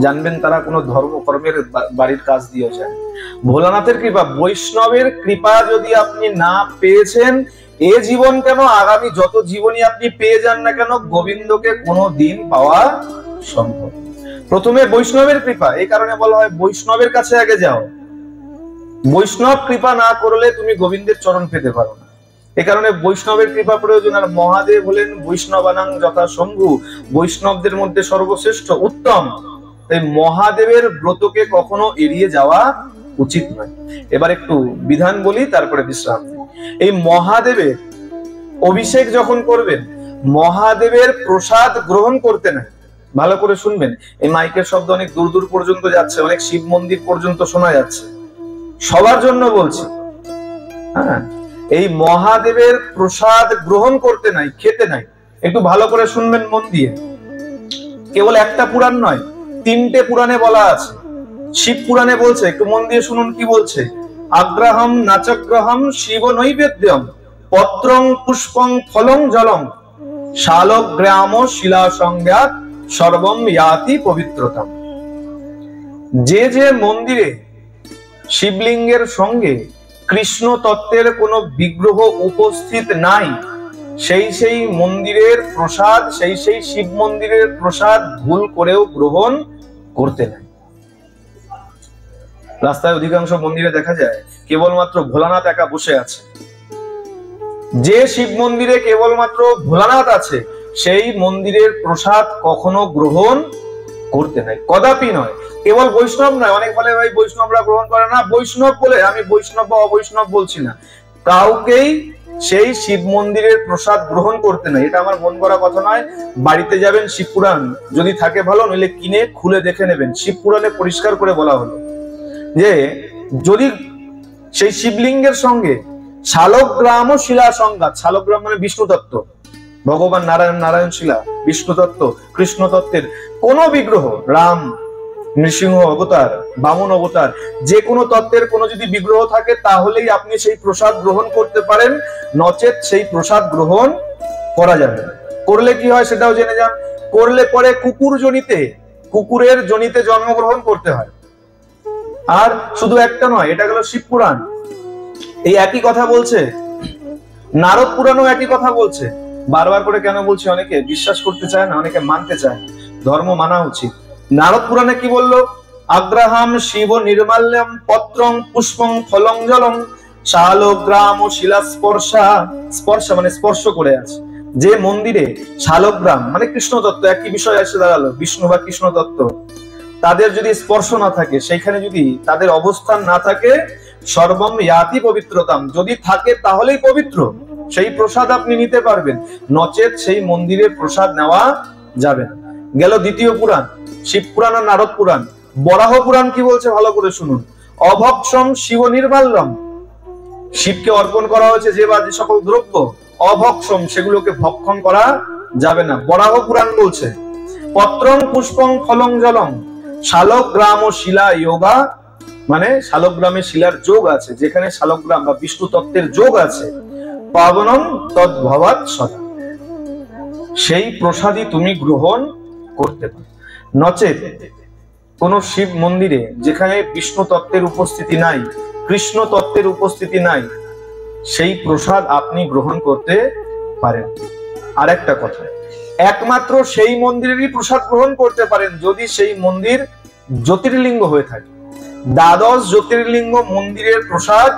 জানবেন তারা কোনো ধর্মকর্মের বাড়ির কাজ দিয়ে যায়। ভোলানাথের কৃপা, বৈষ্ণবের কৃপা যদি আপনি না পেয়েছেন এ জীবন কেন, আগামী যত জীবনই আপনি পেয়ে যান না কেন, গোবিন্দকে কোনো দিন পাওয়া সম্ভব। প্রথমে বৈষ্ণবের কৃপা, এই কারণে বলা হয় বৈষ্ণবের কাছে আগে যাও। বৈষ্ণব কৃপা না করলে তুমি গোবিন্দের চরণ পেতে পারো না, এ কারণে বৈষ্ণবের কৃপা প্রয়োজন। আর মহাদেব হলেন বৈষ্ণবানাং যথা শম্ভু, বৈষ্ণবদের মধ্যে সর্বশ্রেষ্ঠ উত্তম। তাই মহাদেবের ব্রতকে কখনো এড়িয়ে যাওয়া উচিত নয়। এবার একটু বিধান বলি, তারপরে বিশ্রাম। এই মহাদেবের অভিষেক যখন করবেন, মহাদেবের প্রসাদ গ্রহণ করতে নাই। ভালো করে শুনবেন, এই মাইকের শব্দ অনেক দূর দূর পর্যন্ত যাচ্ছে, অনেক শিব মন্দির পর্যন্ত শোনা যাচ্ছে, সবার জন্য বলছি। হ্যাঁ, এই মহাদেবের প্রসাদ গ্রহণ করতে নাই, খেতে নাই। একটু ভালো করে শুনবেন মন দিয়ে। কেবল একটা পুরাণ নয়, 3টে পুরাণে বলা আছে। শিব পুরাণে বলছে, একটু মন দিয়ে শুনুন কি বলছে। আগ্রাহম নাচগ্রহম শিব নৈবেদ্যম পত্রং পুষ্পং ফলং জলং শালগ্রাম শিলা সংজ্ঞাত সর্বম ইয়াতি পবিত্রতম। যে যে মন্দিরে শিবলিঙ্গের সঙ্গে কৃষ্ণ তত্ত্বের কোনো বিগ্রহ উপস্থিত নাই, সেই সেই মন্দিরের প্রসাদ, সেই সেই শিব মন্দিরের প্রসাদ ভুল করেও গ্রহণ করতে নাই। রাস্তায় অধিকাংশ মন্দিরে দেখা যায় কেবলমাত্র ভোলানাথ একা বসে আছে। যে শিব মন্দিরে কেবলমাত্র ভোলানাথ আছে সেই মন্দিরের প্রসাদ কখনো গ্রহণ করতে নাই, কদাপি নয়। কেবল বৈষ্ণব নয়, অনেক বলে ভাই বৈষ্ণবরা গ্রহণ করে না। বৈষ্ণব বলে আমি বৈষ্ণব বা অবৈষ্ণব বলছি না, কাউকেই সেই শিব মন্দিরের প্রসাদ গ্রহণ করতে নাই। এটা আমার মন করা কথা নয়। বাড়িতে যাবেন, শিব পুরাণ যদি থাকে ভালো, নইলে কিনে খুলে দেখে নেবেন। শিব পুরাণে পরিষ্কার করে বলা হলো যে যদি সেই শিবলিঙ্গের সঙ্গে শালগ্রাম ও শিলা সংঘাত, শালগ্রাম মানে বিষ্ণু তত্ত্ব, ভগবান নারায়ণ, নারায়ণ শিলা বিষ্ণু তত্ত্ব, কৃষ্ণ তত্ত্বের কোন বিগ্রহ, রাম, নৃসিংহ অবতার, বামন অবতার, যে কোনো তত্ত্বের কোনো যদি বিগ্রহ থাকে তাহলেই আপনি সেই প্রসাদ গ্রহণ করতে পারেন, নচেত সেই প্রসাদ গ্রহণ করা যাবে না। করলে কি হয় সেটাও জেনে যান। করলে পরে কুকুরের জনিতে জন্মগ্রহণ করতে হয়। আর শুধু একটা নয়, এটা গেল শিব পুরাণ, এই একই কথা বলছে। নারদ পুরাণও একই কথা বলছে। বারবার করে কেন বলছি, অনেকে বিশ্বাস করতে চায় না, অনেকে মানতে চায় না। ধর্ম মানা উচিত। নারদ পুরাণে কি বললো? আগ্রাহাম শিব নির্মাল্যম পত্রং পুষ্পং ফলং জলং শালগ্রাম ও শিলা স্পর্শা, স্পর্শ মানে স্পর্শ করে আছে, যে মন্দিরে শালগ্রাম মানে কৃষ্ণ তত্ত্ব একই বিষয় এসে দাঁড়ালো, বিষ্ণু বা কৃষ্ণ তত্ত্ব, তাদের যদি স্পর্শ না থাকে, সেইখানে যদি তাদের অবস্থান না থাকে, সর্বম ইয়াতি পবিত্রতাম, যদি থাকে তাহলেই পবিত্র, সেই প্রসাদ আপনি নিতে পারবেন, নচেত সেই মন্দিরের প্রসাদ নেওয়া যাবে না। গেল দ্বিতীয় পুরাণ, শিব পুরাণ আর নারদ পুরাণ। বরাহ পুরাণ কি বলছে ভালো করে শুনুন। অভক্ষম শিব নির্মাল্যম, শিবকে অর্পণ করা হয়েছে যে বা যে সকল দ্রব্য, অভক্ষম সেগুলোকে ভক্ষণ করা যাবে না। বরাহ পুরাণ বলছে পত্রং পুষ্পং ফলং জলং শালগ্রাম ও শিলা যোগা, মানে শালগ্রামে শিলার যোগ আছে, যেখানে শালগ্রাম বা বিষ্ণু তত্ত্বের যোগ আছে, পাবনম তদ্ভবাৎ সদা, সেই প্রসাদই তুমি গ্রহণ করতে পারো। নচেত কোন শিব মন্দিরে যেখানে বিষ্ণু তত্ত্বের উপস্থিতি নাই, কৃষ্ণ তত্ত্বের উপস্থিতি নাই, সেই প্রসাদ আপনি গ্রহণ করতে পারেন। আরেকটা কথা, একমাত্র সেই মন্দিরেরই প্রসাদ গ্রহণ করতে পারেন যদি সেই মন্দির জ্যোতির্লিঙ্গ হয়ে থাকে। দ্বাদশ জ্যোতির্লিঙ্গ মন্দিরের প্রসাদ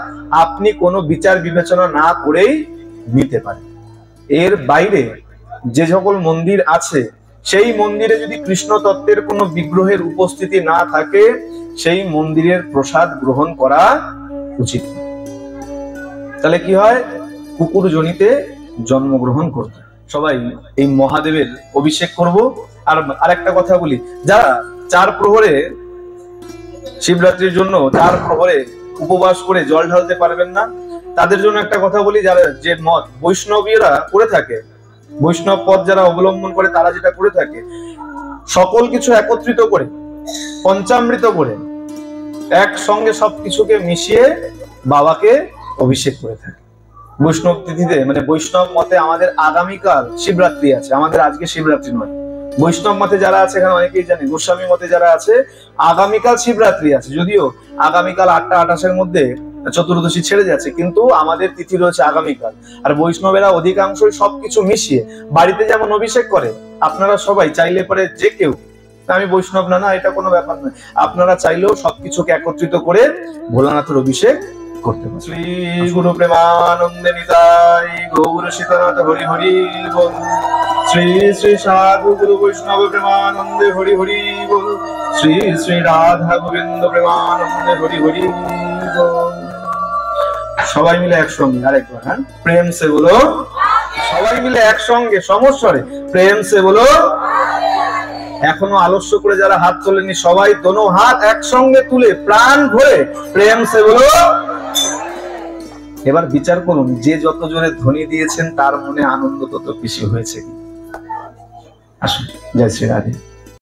আপনি কোনো বিচার বিবেচনা না করেই নিতে পারেন। এর বাইরে যে সকল মন্দির আছে, সেই মন্দিরে যদি কৃষ্ণ তত্ত্বের কোনো বিগ্রহের উপস্থিতি না থাকে, সেই মন্দিরের প্রসাদ গ্রহণ করা উচিত। তাহলে কি হয়? কুকুর জনিতে জন্মগ্রহণ করতে। সবাই এই মহাদেবের অভিষেক করব। আর আরেকটা কথা বলি, যারা 4 প্রহরে শিবরাত্রির জন্য 4 প্রহরে উপবাস করে জল ঢালতে পারবেন না, তাদের জন্য একটা কথা বলি, যারা যে মত বৈষ্ণবীরা করে থাকে, বৈষ্ণব পথ যারা অবলম্বন করে, তারা যেটা করে থাকে, সকল কিছু একত্রিত করে পঞ্চামৃত করে একসঙ্গে সবকিছুকে মিশিয়ে বাবাকে অভিষেক করে থাকে। বৈষ্ণব তিথিতে মানে বৈষ্ণব মতে আমাদের আগামীকাল শিবরাত্রি আছে, আমাদের আজকে শিবরাত্রি নয়। বৈষ্ণব মতে যারা আছে, এখানে অনেকেই জানে, গোস্বামী মতে যারা আছে, আগামীকাল শিবরাত্রি আছে। যদিও আগামীকাল 8টা 28-এর মধ্যে চতুর্দশী ছেড়ে যাচ্ছে, কিন্তু আমাদের তিথি রয়েছে আগামীকাল। আর বৈষ্ণবেরা অধিকাংশই সবকিছু মিশিয়ে বাড়িতে যেমন অভিষেক করে, আপনারা সবাই চাইলে পরে যে কেউ, আমি বৈষ্ণব না, এটা কোনো ব্যাপার নয়, আপনারা চাইলেও সবকিছুকে একত্রিত করে ভোলানাথের অভিষেক করতে পারেন। শ্রী গুরু প্রেমানন্দে নিতাই গৌর সীতানাথ হরি হরি বল। শ্রী শ্রী সাধু গুরু বৈষ্ণব প্রেমানন্দে হরি হরি বল। শ্রী শ্রী রাধা গোবিন্দ প্রেমানন্দে হরি হরি বল। সবাই মিলে একসঙ্গে আরেকবার, হ্যাঁ, প্রেম সে বলো। সবাই মিলে একসঙ্গে সমস্বরে প্রেম সে বলো। এখনো আলস্য করে যারা হাত তোলেনি, সবাই দোনো হাত একসঙ্গে তুলে প্রাণ ভরে প্রেম সে বলো। এবার বিচার করুন, যে যত জোরে ধ্বনি দিয়েছেন তার মনে আনন্দ তত বেশি হয়েছে। আসুন, জয় শ্রী রাধে।